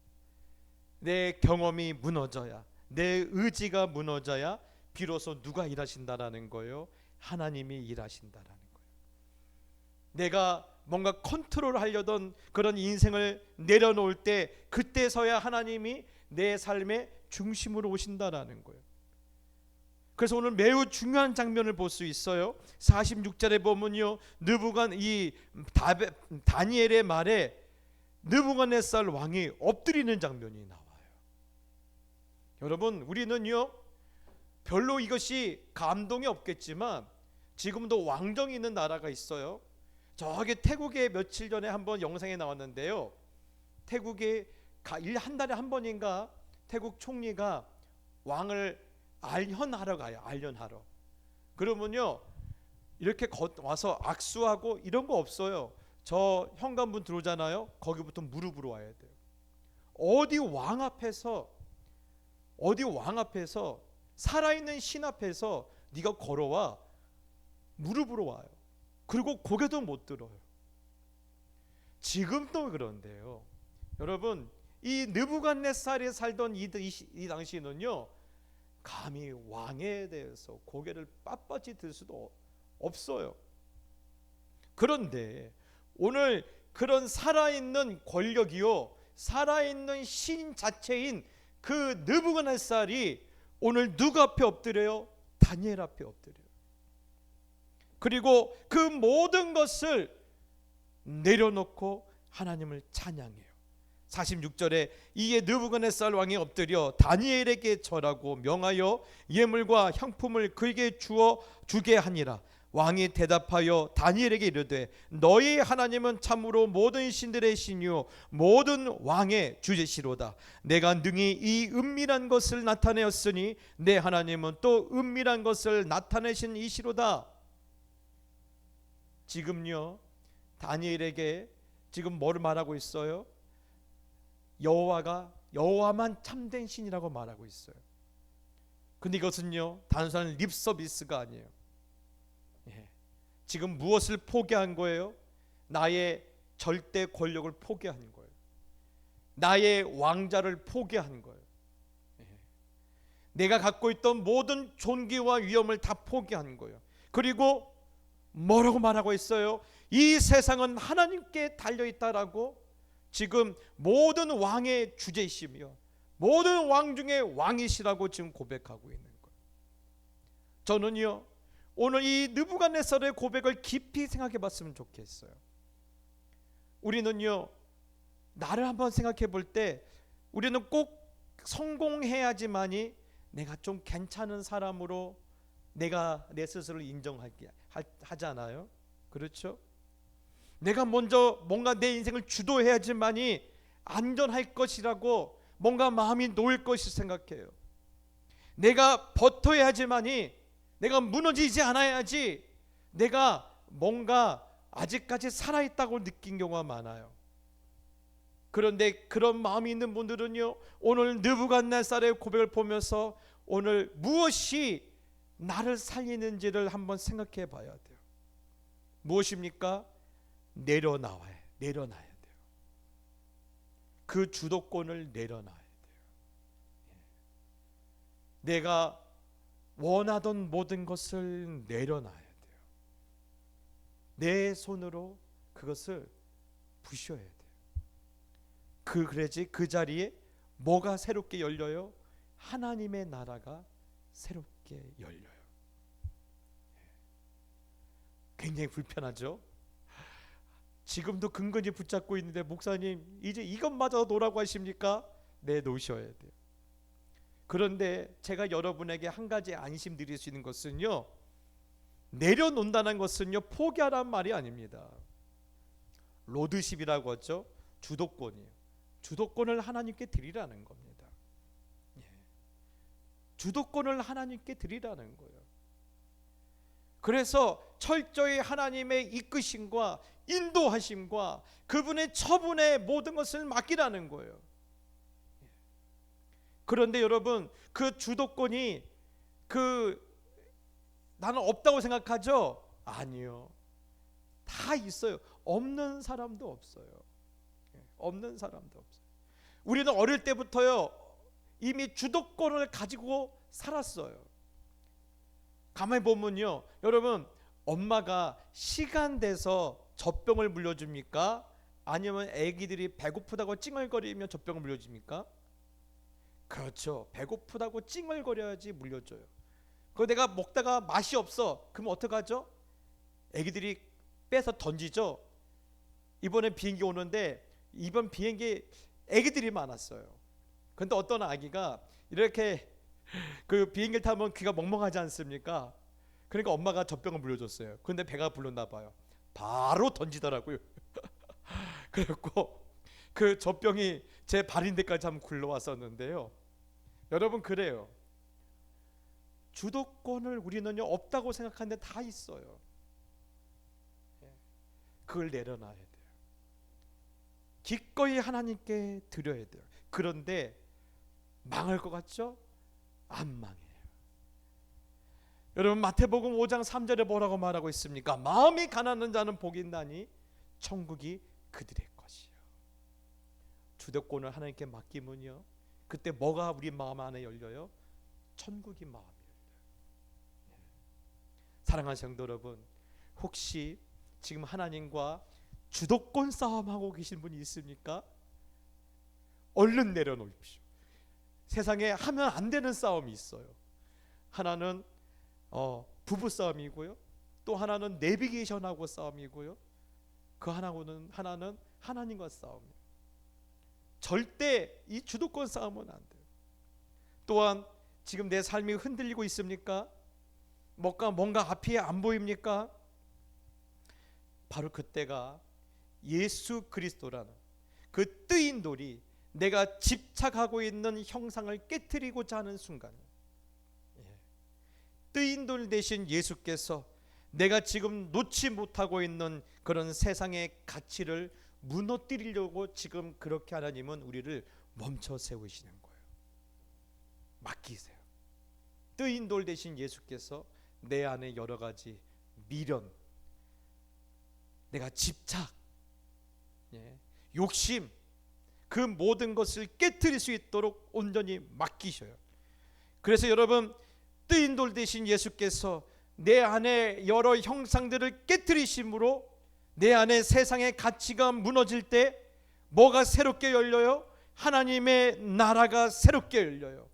내 경험이 무너져야, 내 의지가 무너져야 비로소 누가 일하신다라는 거예요? 하나님이 일하신다라는 거예요. 내가 뭔가 컨트롤하려던 그런 인생을 내려놓을 때 그때서야 하나님이 내 삶의 중심으로 오신다라는 거예요. 그래서 오늘 매우 중요한 장면을 볼 수 있어요. 46절에 보면요, 다니엘의 말에 느부갓네살 왕이 엎드리는 장면이 나와요. 여러분, 우리는요 별로 이것이 감동이 없겠지만 지금도 왕정이 있는 나라가 있어요. 저기 태국에 며칠 전에 한번 영상에 나왔는데요, 태국에 한 달에 한 번인가 태국 총리가 왕을 알현하러 가요. 알현하러. 그러면요 이렇게 와서 악수하고 이런 거 없어요. 저 현관문 들어오잖아요. 거기부터 무릎으로 와야 돼요. 어디 왕 앞에서 살아있는 신 앞에서 네가 걸어와 무릎으로 와요. 그리고 고개도 못 들어요. 지금도 그런데요. 여러분, 이 느부갓네살이 살던 이 당시는요 감히 왕에 대해서 고개를 빳빳이 들 수도 없어요. 그런데 오늘 그런 살아있는 권력이요, 살아있는 신 자체인 그 느부갓네살이 오늘 누구 앞에 엎드려요? 다니엘 앞에 엎드려요. 그리고 그 모든 것을 내려놓고 하나님을 찬양해요. 46절에 이에 느부갓네살 왕이 엎드려 다니엘에게 절하고 명하여 예물과 향품을 그에게 주게 하니라. 왕이 대답하여 다니엘에게 이르되 너희 하나님은 참으로 모든 신들의 신이요 모든 왕의 주제시로다. 내가 능히 이 은밀한 것을 나타내었으니 내 하나님은 또 은밀한 것을 나타내신 이시로다. 지금요 다니엘에게 지금 뭘 말하고 있어요? 여호와만 참된 신이라고 말하고 있어요. 근데 이것은요 단순한 립 서비스가 아니에요. 지금 무엇을 포기한 거예요? 나의 절대 권력을 포기한 거예요. 나의 왕자를 포기한 거예요. 내가 갖고 있던 모든 존귀와 위엄을 다 포기한 거예요. 그리고 뭐라고 말하고 있어요? 이 세상은 하나님께 달려있다라고 지금 모든 왕의 주제이시며 모든 왕 중에 왕이시라고 지금 고백하고 있는 거예요. 저는요 오늘 이 느부갓네살의 고백을 깊이 생각해 봤으면 좋겠어요. 우리는요 나를 한번 생각해 볼 때 우리는 꼭 성공해야지만이 내가 좀 괜찮은 사람으로 내가 내 스스로를 인정하게 하잖아요. 그렇죠? 내가 먼저 뭔가 내 인생을 주도해야지만이 안전할 것이라고 뭔가 마음이 놓일 것이 생각해요. 내가 버텨야지만이 내가 무너지지 않아야지 내가 뭔가 아직까지 살아있다고 느낀 경우가 많아요. 그런데 그런 마음이 있는 분들은요 오늘 느부갓네살의 고백을 보면서 오늘 무엇이 나를 살리는지를 한번 생각해 봐야 돼요. 무엇입니까? 내려놔야 돼요. 그 주도권을 내려놔야 돼요. 내가 원하던 모든 것을 내려놔야 돼요. 내 손으로 그것을 부셔야 돼요. 그래야지 그 자리에 뭐가 새롭게 열려요? 하나님의 나라가 새롭게 열려요. 굉장히 불편하죠? 지금도 근근히 붙잡고 있는데 목사님 이제 이것마저 놓으라고 하십니까? 네, 놓으셔야 돼요. 그런데 제가 여러분에게 한 가지 안심 드릴 수 있는 것은요 내려놓는다는 것은요 포기하라는 말이 아닙니다. 로드십이라고 하죠. 주도권이에요. 주도권을 하나님께 드리라는 겁니다. 주도권을 하나님께 드리라는 거예요. 그래서 철저히 하나님의 이끄심과 인도하심과 그분의 처분의 모든 것을 맡기라는 거예요. 그런데 여러분 그 주도권이 나는 없다고 생각하죠? 아니요. 다 있어요. 없는 사람도 없어요. 없는 사람도 없어요. 우리는 어릴 때부터요 이미 주도권을 가지고 살았어요. 가만히 보면요 여러분 엄마가 시간 돼서 젖병을 물려줍니까? 아니면 아기들이 배고프다고 찡얼거리면 젖병을 물려줍니까? 그렇죠. 배고프다고 찡얼거려야지 물려줘요. 그거 내가 먹다가 맛이 없어. 그럼 어떡하죠? 아기들이 빼서 던지죠. 이번에 비행기 오는데 이번 비행기 아기들이 많았어요. 근데 어떤 아기가 이렇게 그 비행기를 타면 귀가 멍멍하지 않습니까? 그러니까 엄마가 젖병을 물려줬어요. 근데 배가 불렀나 봐요. 바로 던지더라고요. 그래갖고 그 젖병이 제 발인대까지 한번 굴러왔었는데요. 여러분 그래요. 주도권을 우리는요 없다고 생각하는데 다 있어요. 그걸 내려놔야 돼요. 기꺼이 하나님께 드려야 돼요. 그런데 망할 것 같죠? 안 망해요. 여러분 마태복음 5장 3절에 뭐라고 말하고 있습니까? 마음이 가난한 자는 복이 있나니 천국이 그들의 것이요. 주도권을 하나님께 맡기면요 그때 뭐가 우리 마음 안에 열려요? 천국이 마음이 열려요. 사랑하는 성도 여러분, 혹시 지금 하나님과 주도권 싸움하고 계신 분이 있습니까? 얼른 내려놓으십시오. 세상에 하면 안 되는 싸움이 있어요. 하나는 부부 싸움이고요. 또 하나는 내비게이션하고 싸움이고요. 그 하나는 하나님과 싸움이에요. 절대 이 주도권 싸움은 안 돼요. 또한 지금 내 삶이 흔들리고 있습니까? 뭔가 앞이 안 보입니까? 바로 그때가 예수 그리스도라는 그 뜨인 돌이 내가 집착하고 있는 형상을 깨트리고자 하는 순간이에요. 뜨인 돌 대신 예수께서 내가 지금 놓지 못하고 있는 그런 세상의 가치를 무너뜨리려고 지금 그렇게 하나님은 우리를 멈춰 세우시는 거예요. 맡기세요. 뜨인 돌 대신 예수께서 내 안에 여러 가지 미련, 내가 집착, 욕심, 그 모든 것을 깨트릴 수 있도록 온전히 맡기셔요. 그래서 여러분, 뜨인 돌 대신 예수께서 내 안에 여러 형상들을 깨트리심으로 내 안에 세상의 가치가 무너질 때 뭐가 새롭게 열려요? 하나님의 나라가 새롭게 열려요.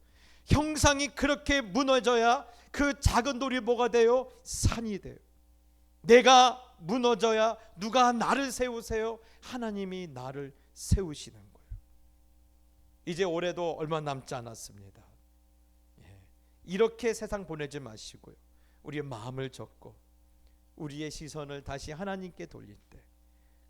형상이 그렇게 무너져야 그 작은 돌이 뭐가 돼요? 산이 돼요. 내가 무너져야 누가 나를 세우세요? 하나님이 나를 세우시는 거예요. 이제 올해도 얼마 남지 않았습니다. 이렇게 세상 보내지 마시고요, 우리의 마음을 접고 우리의 시선을 다시 하나님께 돌릴 때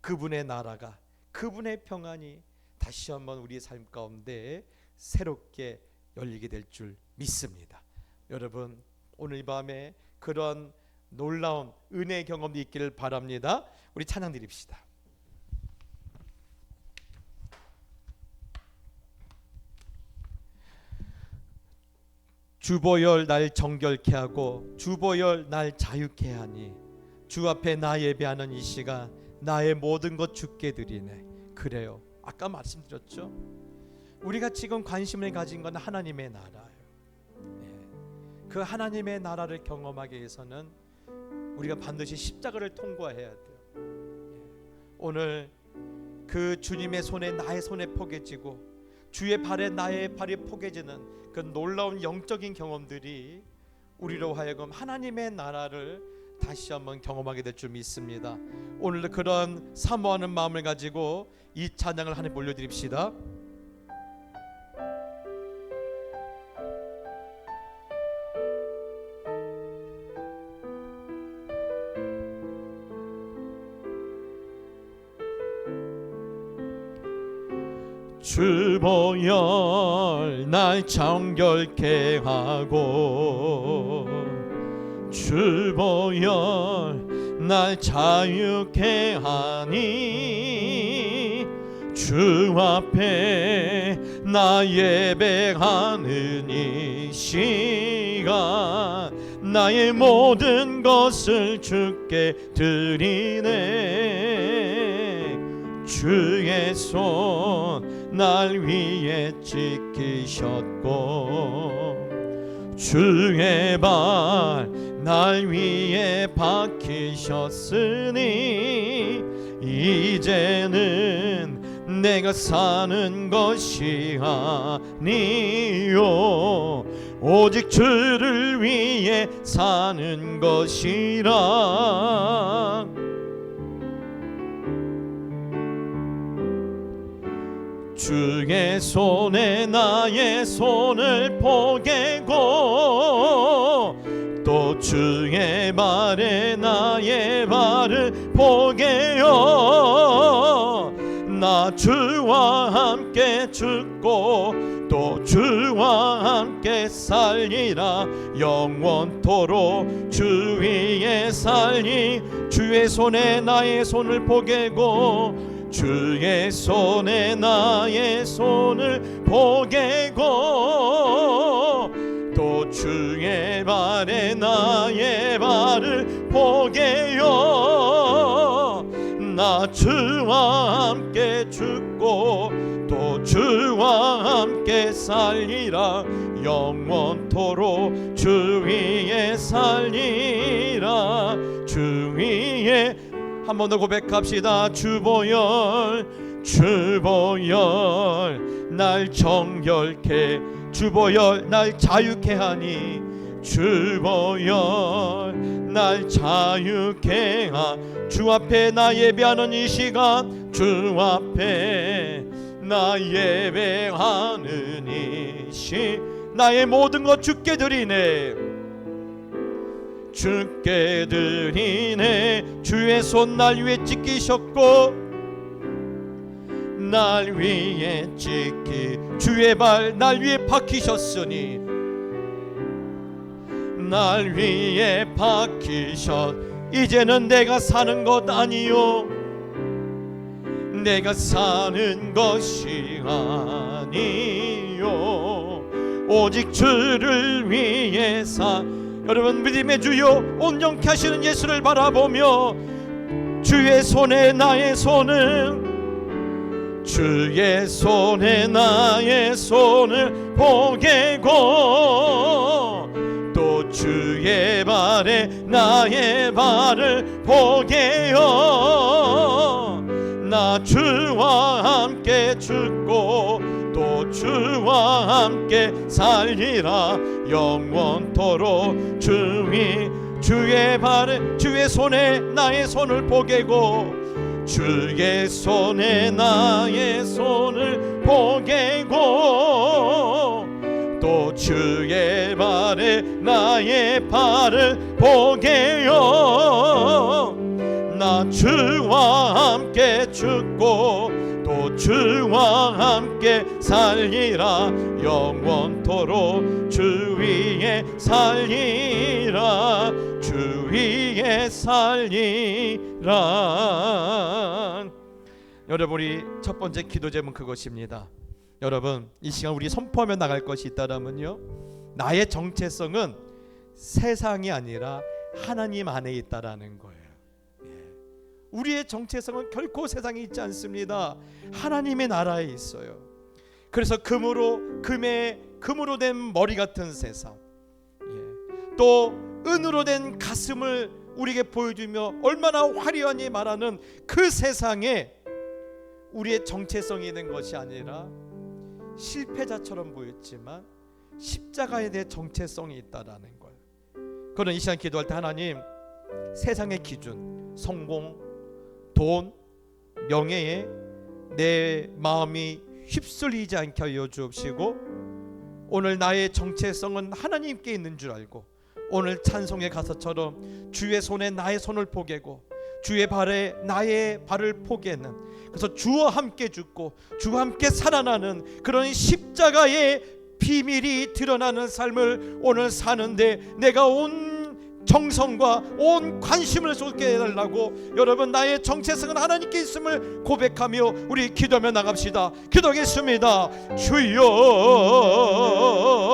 그분의 나라가, 그분의 평안이 다시 한번 우리의 삶 가운데 새롭게 열리게 될 줄 믿습니다. 여러분, 오늘 밤에 그런 놀라운 은혜 경험이 있기를 바랍니다. 우리 찬양 드립시다. 주보혈 날 정결케 하고 주보혈 날 자유케 하니 주 앞에 나 예배하는 이 시간 나의 모든 것 주께 드리네. 그래요, 아까 말씀드렸죠. 우리가 지금 관심을 가진 건 하나님의 나라예요. 그 하나님의 나라를 경험하기 위해서는 우리가 반드시 십자가를 통과해야 돼요. 오늘 그 주님의 손에 나의 손에 포개지고 주의 발에 나의 발이 포개지는 그 놀라운 영적인 경험들이 우리로 하여금 하나님의 나라를 다시 한번 경험하게 될 줄 믿습니다. 오늘도 그런 사모하는 마음을 가지고 이 찬양을 하나님 올려드립시다. 주보혈 날 정결케 하고 주보혈 날 자유케 하니 주 앞에 나 예배하는 이 시간 나의 모든 것을 주께 드리네. 주의 손 날 위에 지키셨고 주의 발 날 위에 박히셨으니 이제는 내가 사는 것이 아니요 오직 주를 위해 사는 것이라. 주의 손에 나의 손을 포개고 또 주의 발에 나의 발을 포개어 나 주와 함께 죽고 또 주와 함께 살리라. 영원토록 주 위에 살리. 주의 손에 나의 손을 포개고 주의 손에 나의 손을 포개고 또 주의 발에 나의 발을 포개요 나 주와 함께 죽고 또 주와 함께 살리라. 영원토록 주 위에 살리라. 주 위에 한 번 더 고백합시다. 주보혈 주보혈 날 정결케 주보혈 날 자유케 하니 주보혈 날 자유케 하. 주 앞에 나 예배하는 이 시간 주 앞에 나 예배하는 이 시 나의 모든 것 주께 드리네. 주께 드리네. 주의 손 날 위에 찢기셨고 날 위에 찍히 주의 발 날 위에 박히셨으니 날 위에 박히셨. 이제는 내가 사는 것 아니요 내가 사는 것이 아니요 오직 주를 위해 여러분 믿음의 주요 온전케 하시는 예수를 바라보며 주의 손에 나의 손을 주의 손에 나의 손을 포개고 또 주의 발에 나의 발을 포개어 나 주와 함께 죽고 또 주와 함께 살리라 영원토록 주의 발에 주의 손에 나의 손을 포개고 주의 손에 나의 손을 포개고 또 주의 발에 나의 발을 포개어 나 주와 함께 죽고 또 주와 함께 살리라 영원토록 주 위에 살리라 주 위에 살리라. 여러분 우리 첫 번째 기도 제목은 그것입니다. 여러분 이 시간 우리 선포하며 나갈 것이 있다면요 나의 정체성은 세상이 아니라 하나님 안에 있다라는 거예요. 우리의 정체성은 결코 세상에 있지 않습니다. 하나님의 나라에 있어요. 그래서 금으로 된 머리 같은 세상, 또 은으로 된 가슴을 우리에게 보여주며 얼마나 화려하니 말하는 그 세상에 우리의 정체성이 있는 것이 아니라 실패자처럼 보였지만 십자가에 대해 정체성이 있다라는 거예요. 그는 이 시간 기도할 때 하나님 세상의 기준, 성공, 돈, 명예에 내 마음이 휩쓸리지 않게 하여 주옵시고 오늘 나의 정체성은 하나님께 있는 줄 알고 오늘 찬송의 가사처럼 주의 손에 나의 손을 포개고 주의 발에 나의 발을 포개는 그래서 주와 함께 죽고 주와 함께 살아나는 그런 십자가의 비밀이 드러나는 삶을 오늘 사는데 내가 온 정성과 온 관심을 쏟게 해달라고 여러분 나의 정체성은 하나님께 있음을 고백하며 우리 기도하며 나갑시다. 기도하겠습니다.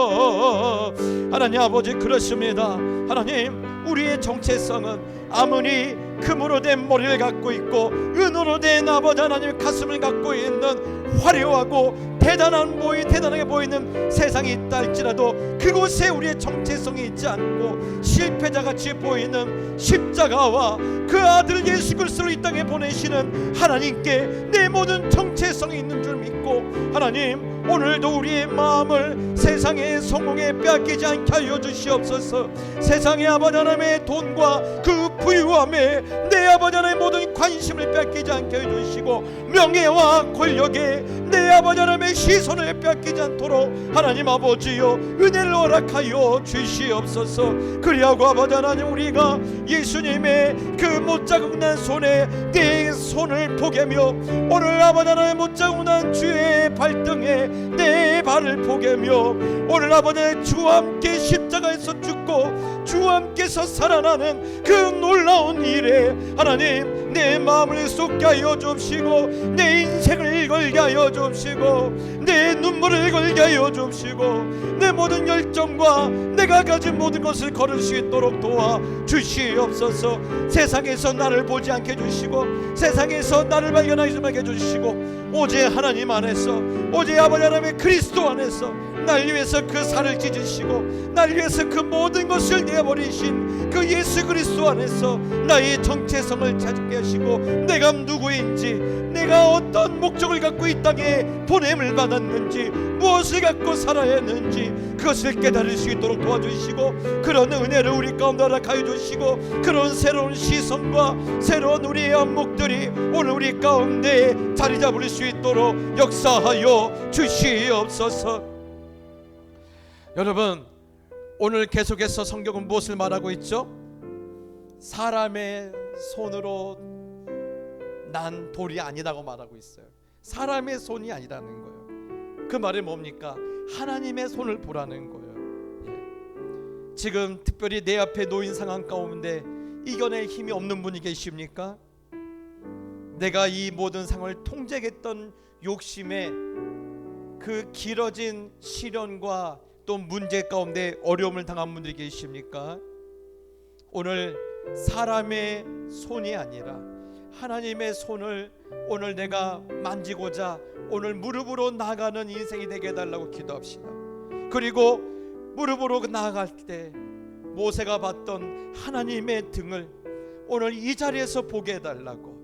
주여 하나님 아버지 그렇습니다. 하나님 우리의 정체성은 아무리 금으로 된 머리를 갖고 있고 은으로 된 아버지 하나님의 가슴을 갖고 있는 화려하고 대단하게 보이는 세상이 있다 할지라도 그곳에 우리의 정체성이 있지 않고 실패자같이 보이는 십자가와 그 아들 예수 그리스도를 이 땅에 보내시는 하나님께 내 모든 정체성이 있는 줄 믿고 하나님 오늘도 우리의 마음을 세상의 성공에 빼앗기지 않게 하여 주시옵소서. 세상의 아버지 하나님의 돈과 그 부유함에 내 아버지 하나님의 모든 관심을 빼앗기지 않게 해주시고 명예와 권력에 내 아버지 하나님의 시선을 빼앗기지 않도록 하나님 아버지여 은혜를 허락하여 주시옵소서. 그리하고 아버지 하나님 우리가 예수님의 그 못자국난 손에 내 손을 포개며 오늘 아버지 하나님의 못자국난 주의 발등에 내 발을 포개며 오늘 아버지 주와 함께 십자가에서 죽고 주와 함께서 살아나는 그 놀라운 일에 하나님 내 마음을 쏟게 하여 주옵시고 내 인생을 걸게 하여 주옵시고 내 눈물을 걸게 하여 주옵시고 내 모든 열정과 내가 가진 모든 것을 걸을 수 있도록 도와 주시옵소서. 세상에서 나를 보지 않게 해주시고 세상에서 나를 발견하지 말게 해주시고 오직 하나님 안에서 오직 아버지 하나님의 그리스도 안에서 날 위해서 그 살을 찢으시고 날 위해서 그 모든 것을 내버리신 그 예수 그리스도 안에서 나의 정체성을 찾게 하시고 내가 누구인지 내가 어떤 목적을 갖고 이 땅에 보냄을 받았는지 무엇을 갖고 살아야 했는지 그것을 깨달을 수 있도록 도와주시고 그런 은혜를 우리 가운데 허락하여 주시고 그런 새로운 시선과 새로운 우리의 안목들이 오늘 우리 가운데 자리 잡을 수 있도록 역사하여 주시옵소서. 여러분 오늘 계속해서 성경은 무엇을 말하고 있죠? 사람의 손으로 난 돌이 아니라고 말하고 있어요. 사람의 손이 아니라는 거예요. 그 말이 뭡니까? 하나님의 손을 보라는 거예요. 지금 특별히 내 앞에 놓인 상황 가운데 이겨낼 힘이 없는 분이 계십니까? 내가 이 모든 상황을 통제했던 욕심에 그 길어진 시련과 또 문제 가운데 어려움을 당한 분들이 계십니까? 오늘 사람의 손이 아니라 하나님의 손을 오늘 내가 만지고자 오늘 무릎으로 나아가는 인생이 되게 해달라고 기도합시다. 그리고 무릎으로 나아갈 때 모세가 봤던 하나님의 등을 오늘 이 자리에서 보게 해달라고.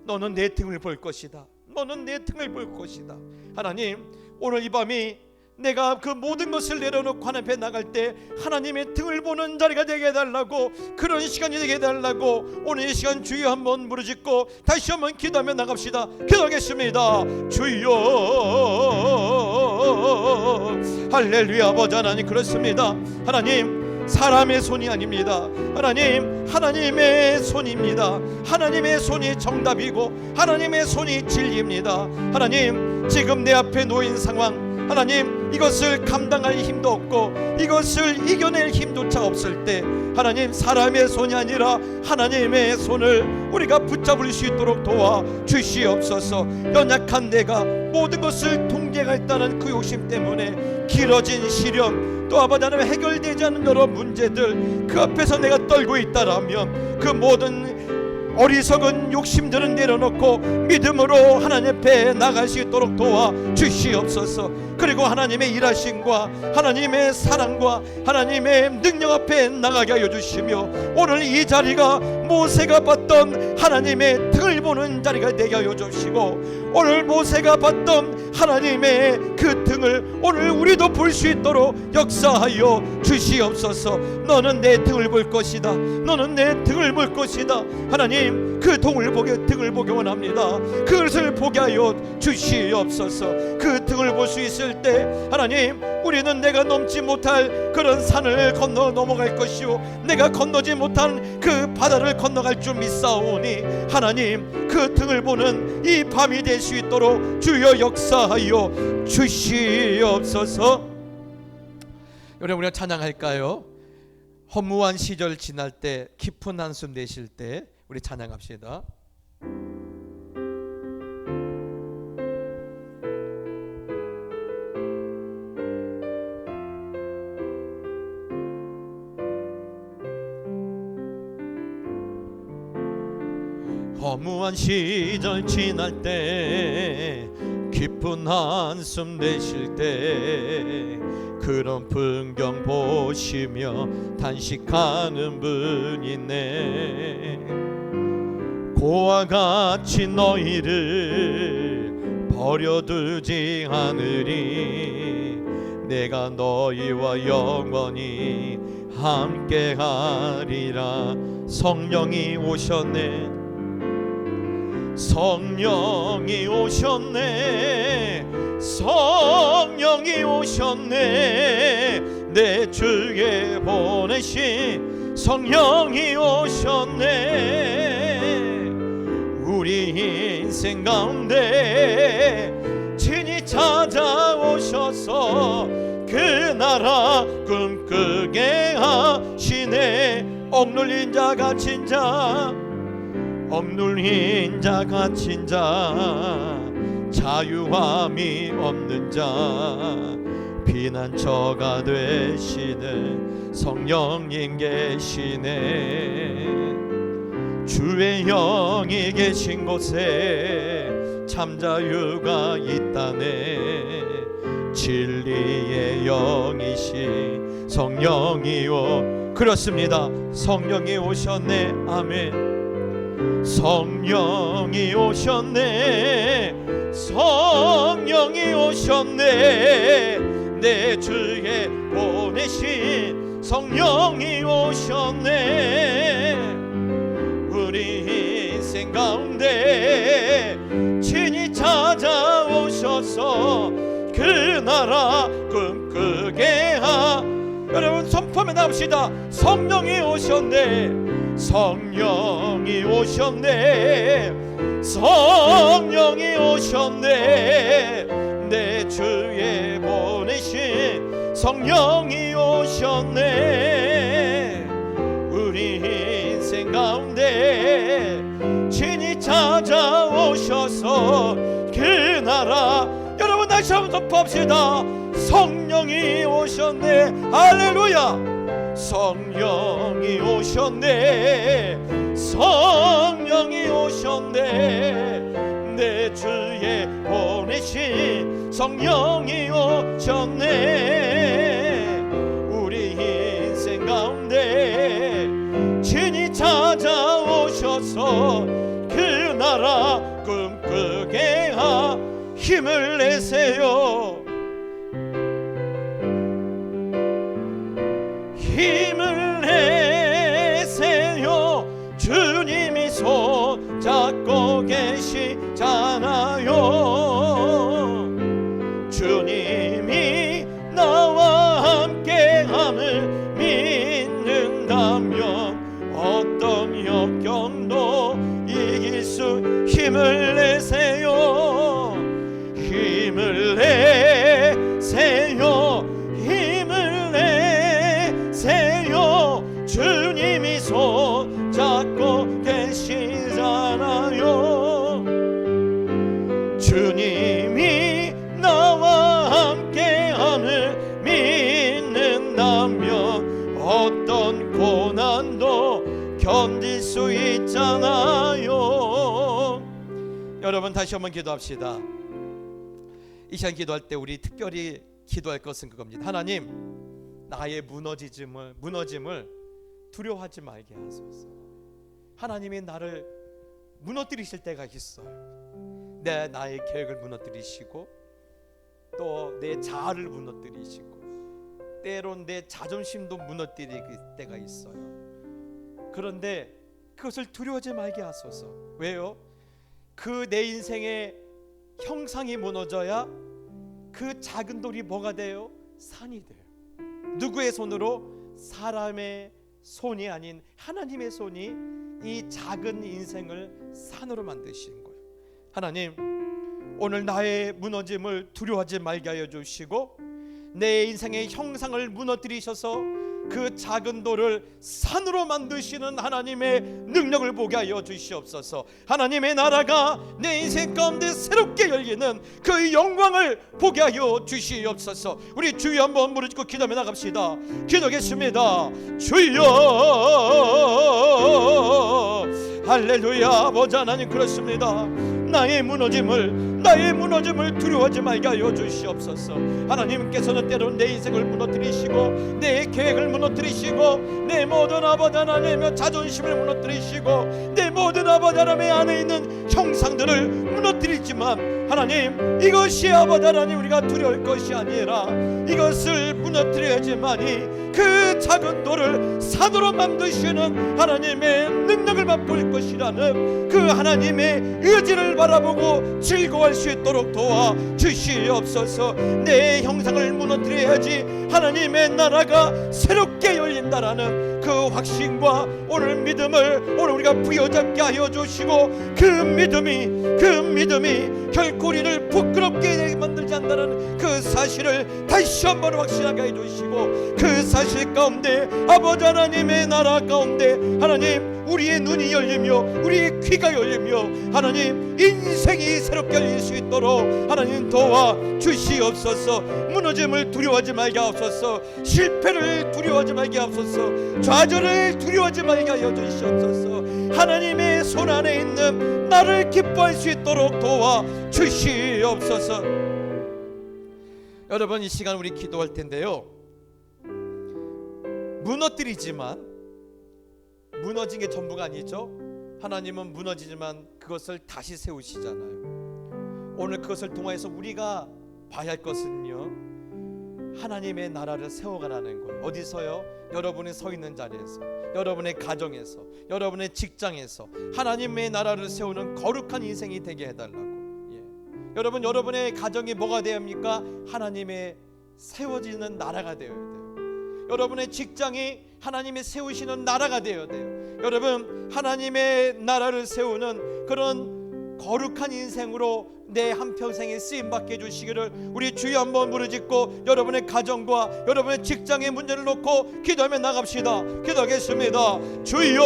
너는 내 등을 볼 것이다. 너는 내 등을 볼 것이다. 하나님, 오늘 이 밤이 내가 그 모든 것을 내려놓고 하나님 앞에 나갈 때 하나님의 등을 보는 자리가 되게 해달라고, 그런 시간이 되게 해달라고 오늘 이 시간 주여 한번 부르짖고 다시 한번 기도하며 나갑시다. 기도하겠습니다. 주여, 할렐루야. 아버지 하나님, 그렇습니다. 하나님, 사람의 손이 아닙니다. 하나님, 하나님의 손입니다. 하나님의 손이 정답이고 하나님의 손이 진리입니다. 하나님, 지금 내 앞에 놓인 상황, 하나님, 이것을 감당할 힘도 없고 이것을 이겨낼 힘조차 없을 때 하나님, 사람의 손이 아니라 하나님의 손을 우리가 붙잡을 수 있도록 도와 주시옵소서. 연약한 내가 모든 것을 통제하겠다는 그 욕심 때문에 길어진 시련, 또 아버지 하나님 해결되지 않는 여러 문제들 그 앞에서 내가 떨고 있다라면 그 모든 어리석은 욕심들은 내려놓고 믿음으로 하나님 앞에 나갈 수 있도록 도와 주시옵소서. 그리고 하나님의 일하심과 하나님의 사랑과 하나님의 능력 앞에 나가게 하여 주시며 오늘 이 자리가 모세가 봤던 하나님의 등을 보는 자리가 되게 하여 주시고 오늘 모세가 봤던 하나님의 그 등을 오늘 우리도 볼 수 있도록 역사하여 주시옵소서. 너는 내 등을 볼 것이다. 너는 내 등을 볼 것이다. 하나님, 그 등을 보게 원합니다. 그것을 보게 하여 주시옵소서. 그 등을 볼 수 있을 때 하나님, 우리는 내가 넘지 못할 그런 산을 건너 넘어갈 것이요 내가 건너지 못한 그 바다를 건너갈 줄 믿사오니 하나님, 그 등을 보는 이 밤이 될 수 있도록 주여 역사하여 주시옵소서. 여러분, 우리가 찬양할까요? 허무한 시절 지날 때 깊은 한숨 내쉴 때 우리 찬양합시다. 허무한 시절 지날 때 깊은 한숨 내쉴 때 그런 풍경 보시며 단식하는 분이 있네. 고와 같이 너희를 버려두지 않으리. 내가 너희와 영원히 함께하리라. 성령이 오셨네. 성령이 오셨네. 성령이 오셨네. 내 주에 보내신 성령이 오셨네. 우리 인생 가운데 친히 찾아오셔서 그 나라 꿈꾸게 하시네. 억눌린 자 갇힌 자, 억눌린 자 갇힌 자, 자유함이 없는 자, 피난처가 되시는 성령님 계시네. 주의 영이 계신 곳에 참 자유가 있다네. 진리의 영이시 성령이요. 그렇습니다. 성령이 오셨네. 아멘. 성령이 오셨네. 성령이 오셨네. 내 주에 보내신 성령이 오셨네. 우리 인생 가운데 친히 찾아오셔서 그 나라 꿈꾸게 하. 여러분, 선포하며 나옵시다. 성령이 오셨네. 성령이 오셨네. 성령이 오셨네. 내 주에 보내신 성령이 오셨네. 우리 인생 가운데 진이 찾아오셔서 그 나라, 여러분 다시 한번 선포합시다. 성령이 오셨네. 할렐루야. 성령이 오셨네. 성령이 오셨네. 내 주에 보내신 성령이 오셨네. 우리 인생 가운데 진이 찾아오셔서 그 나라 꿈꾸게 하 힘을 내세요. 힘을 내세요. 주님이 손 잡고 계시잖아요. 주님이 나와 함께함을 믿는다면 어떤 역경도 이길 수, 힘을 내세요. 힘을 내세요. 힘을 내세요. 주님이 손 잡고 계시잖아요. 주님이 나와 함께함을 믿는다면 어떤 고난도 견딜 수 있잖아요. 여러분 다시 한번 기도합시다. 이 시간 기도할 때 우리 특별히 기도할 것은 그겁니다. 하나님, 나의 무너짐을 두려워하지 말게 하소서. 하나님이 나를 무너뜨리실 때가 있어요. 나의 계획을 무너뜨리시고 또 내 자아를 무너뜨리시고 때론 내 자존심도 무너뜨릴 때가 있어요. 그런데 그것을 두려워하지 말게 하소서. 왜요? 그 내 인생의 형상이 무너져야 그 작은 돌이 뭐가 돼요? 산이 돼요. 누구의 손으로? 사람의 손이 아닌 하나님의 손이 이 작은 인생을 산으로 만드신 거예요. 하나님, 오늘 나의 무너짐을 두려워하지 말게 하여 주시고 내 인생의 형상을 무너뜨리셔서 그 작은 돌을 산으로 만드시는 하나님의 능력을 보게 하여 주시옵소서. 하나님의 나라가 내 인생 가운데 새롭게 열리는 그 영광을 보게 하여 주시옵소서. 우리 주여 한번 무릎 꿇고 기도하며 나갑시다. 기도하겠습니다. 주여, 할렐루야. 아버지 하나님, 그렇습니다. 나의 무너짐을 두려워하지 말게 하여 주시옵소서. 하나님께서는 때론 내 인생을 무너뜨리시고 내 계획을 무너뜨리시고 내 모든 아버지 하나님의 자존심을 무너뜨리시고 내 모든 아버지 하나님 안에 있는 형상들을 무너뜨리지만, 하나님, 이것이 아버지 하나님 우리가 두려울 것이 아니라 이것을 무너뜨려야지만이 그 작은 돌을 산으로 만드시는 하나님의 능력을 맛볼 것이라는 그 하나님의 의지를 바라보고 즐거워할 수 있도록 도와 주시옵소서. 내 형상을 무너뜨려야지 하나님의 나라가 새롭게 열린다라는 그 확신과 오늘 믿음을 오늘 우리가 부여잡게 하여 주시고, 그 믿음이 결코 우리를 부끄럽게 만들지 않는다는 그 사실을 다시 한번 확신하게 해 주시고, 그 사실 가운데 아버지 하나님의 나라 가운데 하나님 우리의 눈이 열리며 우리의 귀가 열리며 하나님 인생이 새롭게 열릴 수 있도록 하나님 도와 주시옵소서. 무너짐을 두려워하지 말게 하옵소서. 실패를 두려워하지 말게 하옵소서. 좌절을 두려워하지 말게 하여 주시옵소서. 하나님의 손 안에 있는 나를 기뻐할 수 있도록 도와 주시옵소서. 여러분, 이 시간 우리 기도할 텐데요, 무너뜨리지만 무너진 게 전부가 아니죠. 하나님은 무너지지만 그것을 다시 세우시잖아요. 오늘 그것을 통해서 우리가 봐야 할 것은요, 하나님의 나라를 세워가라는 거예요. 어디서요? 여러분이 서 있는 자리에서, 여러분의 가정에서, 여러분의 직장에서 하나님의 나라를 세우는 거룩한 인생이 되게 해달라고. 여러분, 여러분의 가정이 뭐가 되어야 합니까? 하나님의 세워지는 나라가 되어야 돼요. 여러분의 직장이 하나님의 세우시는 나라가 되어야 돼요. 여러분, 하나님의 나라를 세우는 그런 거룩한 인생으로 내 한평생에 쓰임받게 해주시기를 우리 주여 한번 부르짖고 여러분의 가정과 여러분의 직장의 문제를 놓고 기도하며 나갑시다. 기도하겠습니다. 주여,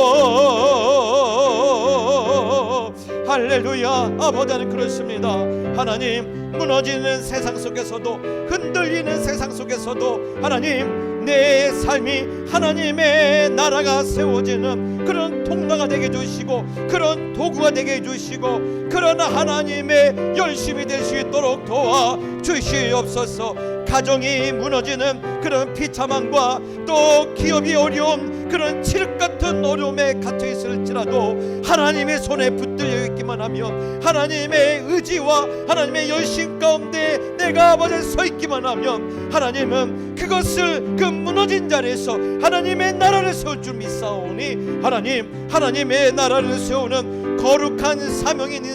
할렐루야. 아버지 하나님, 그렇습니다. 하나님, 무너지는 세상 속에서도, 흔들리는 세상 속에서도 하나님, 내 삶이 하나님의 나라가 세워지는 그런 통로가 되게 해주시고, 그런 도구가 되게 해주시고, 그런 하나님의 열심이 될 수 있도록 도와주시옵소서. 가정이 무너지는 그런 비참함과 또 기업이 어려운 그런 칠흑 같은 어려움에 갇혀 있을지라도 하나님의 손에 붙들려 있기만 하면, 하나님의 의지와 하나님의 열심 가운데 내가 아버지 서 있기만 하면, 하나님은 그것을 그 무너진 자리에서 하나님의 나라를 세울 줄 믿사오니, 하나님, 하나님의 나라를 세우는 거룩한 사명이 있는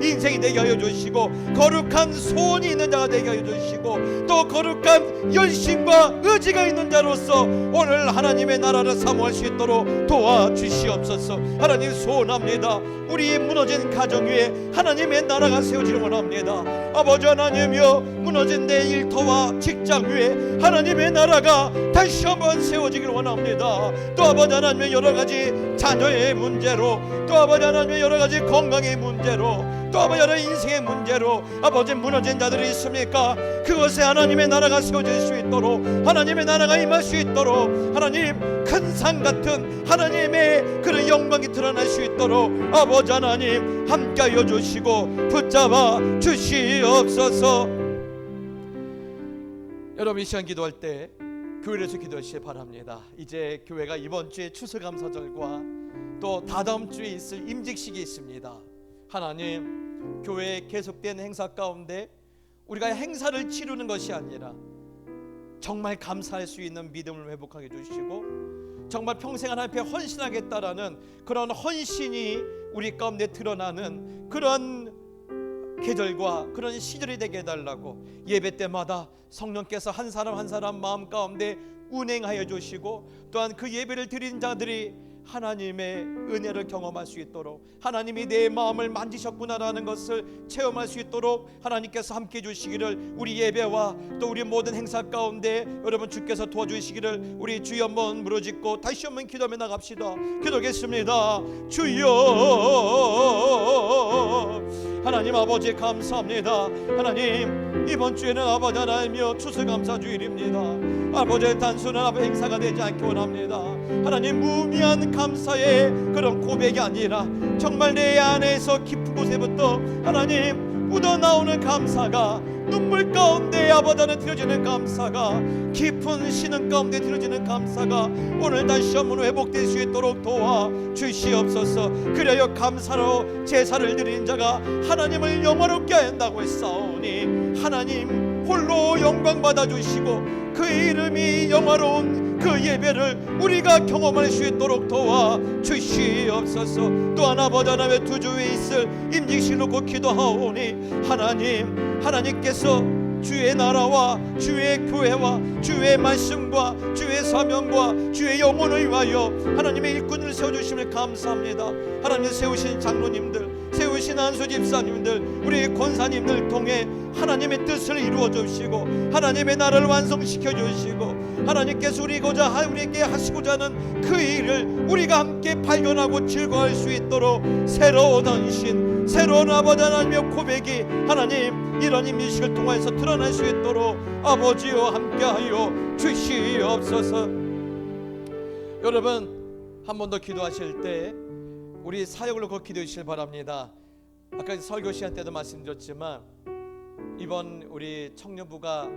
인생이 되게 하여 주시고, 거룩한 소원이 있는 자가 되게 하여 주시고, 또 거룩한 열심과 의지가 있는 자로서 오늘 하나님의 나라를 사모할 수 있도록 도와주시옵소서. 하나님, 소원합니다. 우리의 무너진 가정 위에 하나님의 나라가 세워지를 원합니다. 아버지 하나님이여, 무너진 내 일터와 직장 위에 하나님의 나라가 다시 한번 세워지기를 원합니다. 또 아버지 하나님의 여러가지 자녀의 문제로, 또 아버지 하나님의 여러가지 건강의 문제로, 또 아버지 하나님의 인생의 문제로 아버지 무너진 자들이 있습니까? 그것에 하나님의 나라가 세워질 수 있도록, 하나님의 나라가 임할 수 있도록, 하나님 큰 산 같은 하나님의 그런 영광이 드러날 수 있도록 아버지 하나님 함께하여 주시고 붙잡아 주시옵소서. 여러분, 이 시간 기도할 때 교회에서 기도하시기 바랍니다. 이제 교회가 이번 주에 추수감사절과 또 다다음 주에 있을 임직식이 있습니다. 하나님, 교회의 계속된 행사 가운데 우리가 행사를 치르는 것이 아니라 정말 감사할 수 있는 믿음을 회복하게 해주시고, 정말 평생 하나님 앞에 헌신하겠다라는 그런 헌신이 우리 가운데 드러나는 그런 계절과 그런 시절이 되게 해달라고, 예배 때마다 성령께서 한 사람 한 사람 마음 가운데 운행하여 주시고, 또한 그 예배를 드린 자들이 하나님의 은혜를 경험할 수 있도록, 하나님이 내 마음을 만지셨구나라는 것을 체험할 수 있도록 하나님께서 함께 해주시기를, 우리 예배와 또 우리 모든 행사 가운데 여러분 주께서 도와주시기를 우리 주여 한번 부르짖고 다시 한번 기도하며 나갑시다. 기도하겠습니다. 주여, 하나님 아버지 감사합니다. 하나님, 이번 주에는 아버지 하나님이여 추수감사주일입니다. 아버지 단순한 행사가 되지 않기 원합니다. 하나님, 무미한 감사의 그런 고백이 아니라 정말 내 안에서 깊은 곳에부터 하나님 묻어나오는 감사가, 눈물 가운데 아버지 안에 드려지는 감사가, 깊은 신음 가운데 드려지는 감사가 오늘 다시 한번 회복될 수 있도록 도와주시옵소서. 그래야 감사로 제사를 드리는 자가 하나님을 영화롭게 한다고 했사오니, 하나님 홀로 영광 받아주시고 그 이름이 영화로운 그 예배를 우리가 경험할 수 있도록 도와주시옵소서. 또한 아버지 하나님의 두 주에 있을 임직식을 놓고 기도하오니, 하나님, 하나님께서 주의 나라와 주의 교회와 주의 말씀과 주의 사명과 주의 영혼을 위하여 하나님의 일꾼을 세워주심을 감사합니다. 하나님 세우신 장로님들, 세우신 안수 집사님들, 우리 권사님들 통해 하나님의 뜻을 이루어 주시고 하나님의 나라를 완성시켜 주시고, 하나님께서 우리에게 하시고자 하는 그 일을 우리가 함께 발견하고 즐거워할 수 있도록 새로운 헌신, 새로운 아버지 하나님의 고백이 하나님 이런 임직식을 통해서 드러날 수 있도록 아버지와 함께하여 주시옵소서. 여러분, 한 번 더 기도하실 때 우리 사역을 놓고 기도해 주시길 바랍니다. 아까 설교 시간 때도 말씀드렸지만 이번 우리 청년부가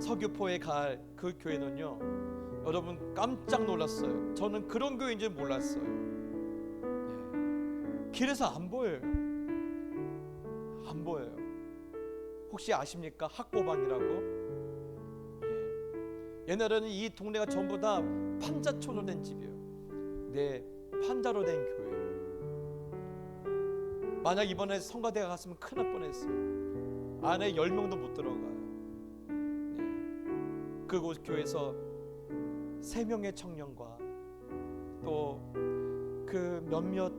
서귀포에 갈 그 교회는요, 여러분 깜짝 놀랐어요. 저는 그런 교회인 줄 몰랐어요. 길에서 안 보여요. 안 보여요. 혹시 아십니까? 학고방이라고. 옛날에는 이 동네가 전부 다 판자촌으로 된 집이에요. 네, 판자로 된 교회. 만약 이번에 성가대가 갔으면 큰일 날 뻔했어요. 안에 10명도 못 들어가요. 그곳 교회에서 3명의 청년과 또 그 몇몇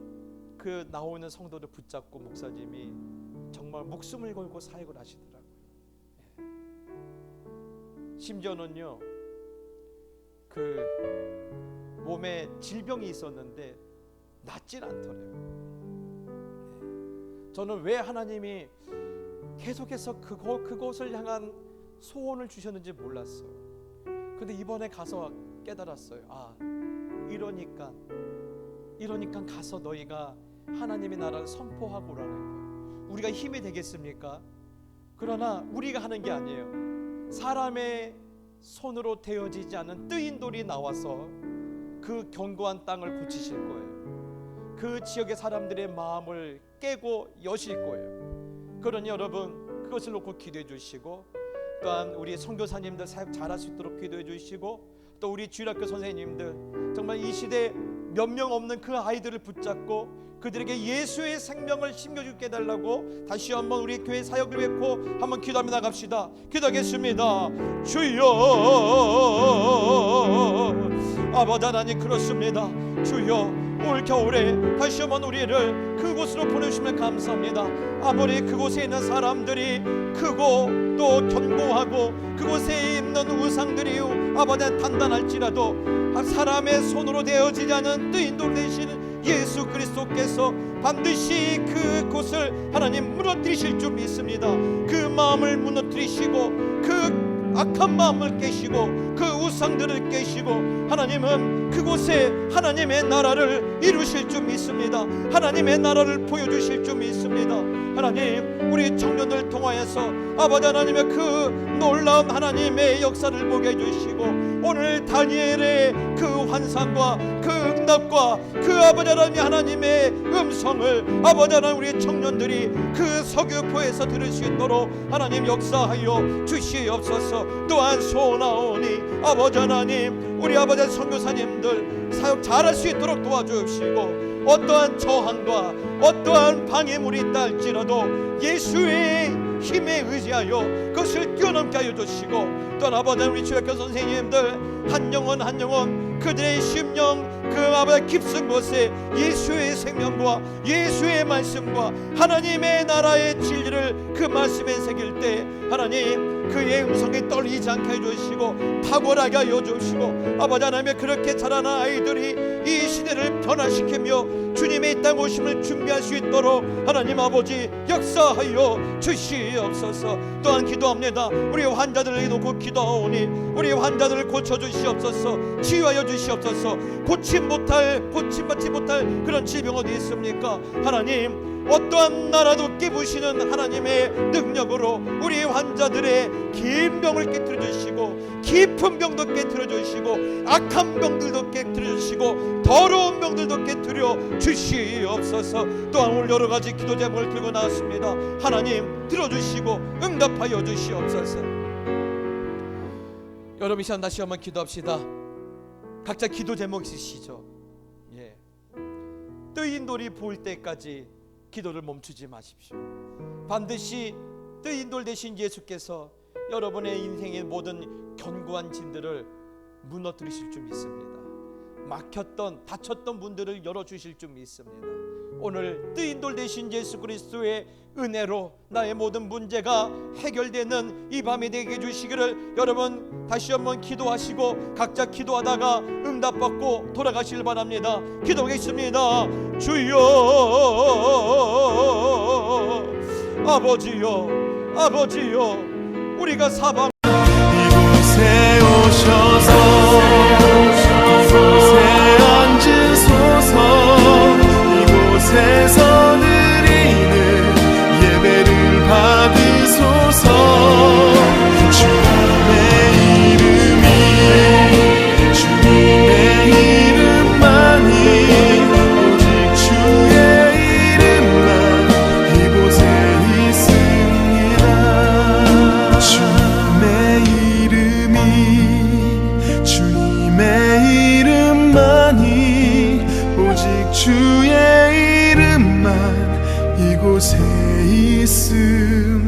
그 나오는 성도들 붙잡고 목사님이 정말 목숨을 걸고 사역을 하시더라고요. 심지어는요, 그 몸에 질병이 있었는데 낫질 않더래요. 저는 왜 하나님이 계속해서 그곳을 향한 소원을 주셨는지 몰랐어요. 근데 이번에 가서 깨달았어요. 아, 이러니까 가서 너희가 하나님의 나라를 선포하고 오라는 거예요. 우리가 힘이 되겠습니까? 그러나 우리가 하는 게 아니에요. 사람의 손으로 되어지지 않은 뜨인 돌이 나와서 그 견고한 땅을 고치실 거예요. 그 지역의 사람들의 마음을 깨고 여실 거예요. 그러니 여러분, 그것을 놓고 기도해 주시고, 또한 우리 선교사님들 사역 잘할 수 있도록 기도해 주시고, 또 우리 주일학교 선생님들 정말 이 시대에 몇 명 없는 그 아이들을 붙잡고 그들에게 예수의 생명을 심겨주게 해달라고 다시 한번 우리 교회 사역을 뵙고 한번 기도하며 나갑시다. 기도하겠습니다. 주여, 아버지 하나님, 그렇습니다. 주여, 올 겨울에 다시 한번 우리를 그곳으로 보내주시면 감사합니다. 아무리 그곳에 있는 사람들이 크고 또 견고하고 그곳에 있는 우상들이 아버지 단단할지라도 사람의 손으로 되어지지 않은 뜨인 돌 되시는 예수 그리스도께서 반드시 그곳을 하나님 무너뜨리실 줄 믿습니다. 그 마음을 무너뜨리시고 그 악한 마음을 깨시고 그 우상들을 깨시고 하나님은 그곳에 하나님의 나라를 이루실 줄 믿습니다. 하나님의 나라를 보여주실 줄 믿습니다. 하나님, 우리 청년들 통하여서 아버지 하나님의 그 놀라운 하나님의 역사를 보게 해주시고 오늘 다니엘의 그 환상과 그 응답과 그 아버지 하나님의 음성을 아버지 하나님 우리 청년들이 그 서귀포에서 들을 수 있도록 하나님 역사하여 주시옵소서. 또한 소원하오니 아버지 하나님, 우리 아버지 선교사님들 사역 잘할 수 있도록 도와주시고 어떠한 저항과 어떠한 방해물이 있다 할지라도 예수의 힘에 의지하여 그것을 뛰어넘게 하여 주시고, 또한 아버지 우리 주일학교 선생님들 한 영혼 그들의 심령 그 아버지 깊은 곳에 예수의 생명과 예수의 말씀과 하나님의 나라의 진리를 그 말씀에 새길 때 하나님 그의 음성이 떨리지 않게 해주시고 탁월하게 하여 주시고 아버지 하나님, 그렇게 자라난 아이들이 이 시대를 변화시키며 주님의 땅 오심을 준비할 수 있도록 하나님 아버지 역사하여 주시옵소서. 또한 기도합니다. 우리 환자들을 놓고 기도하오니 우리 환자들을 고쳐주시옵소서. 치유하여 주시옵소서. 고침받지 못할 그런 질병 어디 있습니까? 하나님, 어떠한 나라도 깨부시는 하나님의 능력으로 우리 환자들의 긴 병을 깨트려 주시고 깊은 병도 깨트려 주시고 악한 병들도 깨트려 주시고 더러운 병들도 깨트려 주시옵소서. 또한 오늘 여러 가지 기도 제목을 들고 나왔습니다. 하나님 들어주시고 응답하여 주시옵소서. 여러분 이 시간 다시 한번 기도합시다. 각자 기도 제목 있으시죠? 예. 뜨인 돌이 보일 때까지 기도를 멈추지 마십시오. 반드시 뜨인 돌 대신 예수께서 여러분의 인생의 모든 견고한 진들을 무너뜨리실 줄 믿습니다. 막혔던 닫혔던 문들을 열어주실 줄 믿습니다. 오늘 뜨인 돌 대신 예수 그리스도의 은혜로 나의 모든 문제가 해결되는 이 밤이 되게 해주시기를 여러분 다시 한번 기도하시고 각자 기도하다가 응답받고 돌아가시길 바랍니다. 기도하겠습니다. 주여, 아버지여, 우리가 사방 이곳에 오셔서 이곳에 앉으소서. 이곳에서 드리는 예배를 받으소서. 주님의 이름만이 오직 주의 이름만 이곳에 있습니다. 주님의 이름만이 오직 주의 이름만 이곳에 있습니다.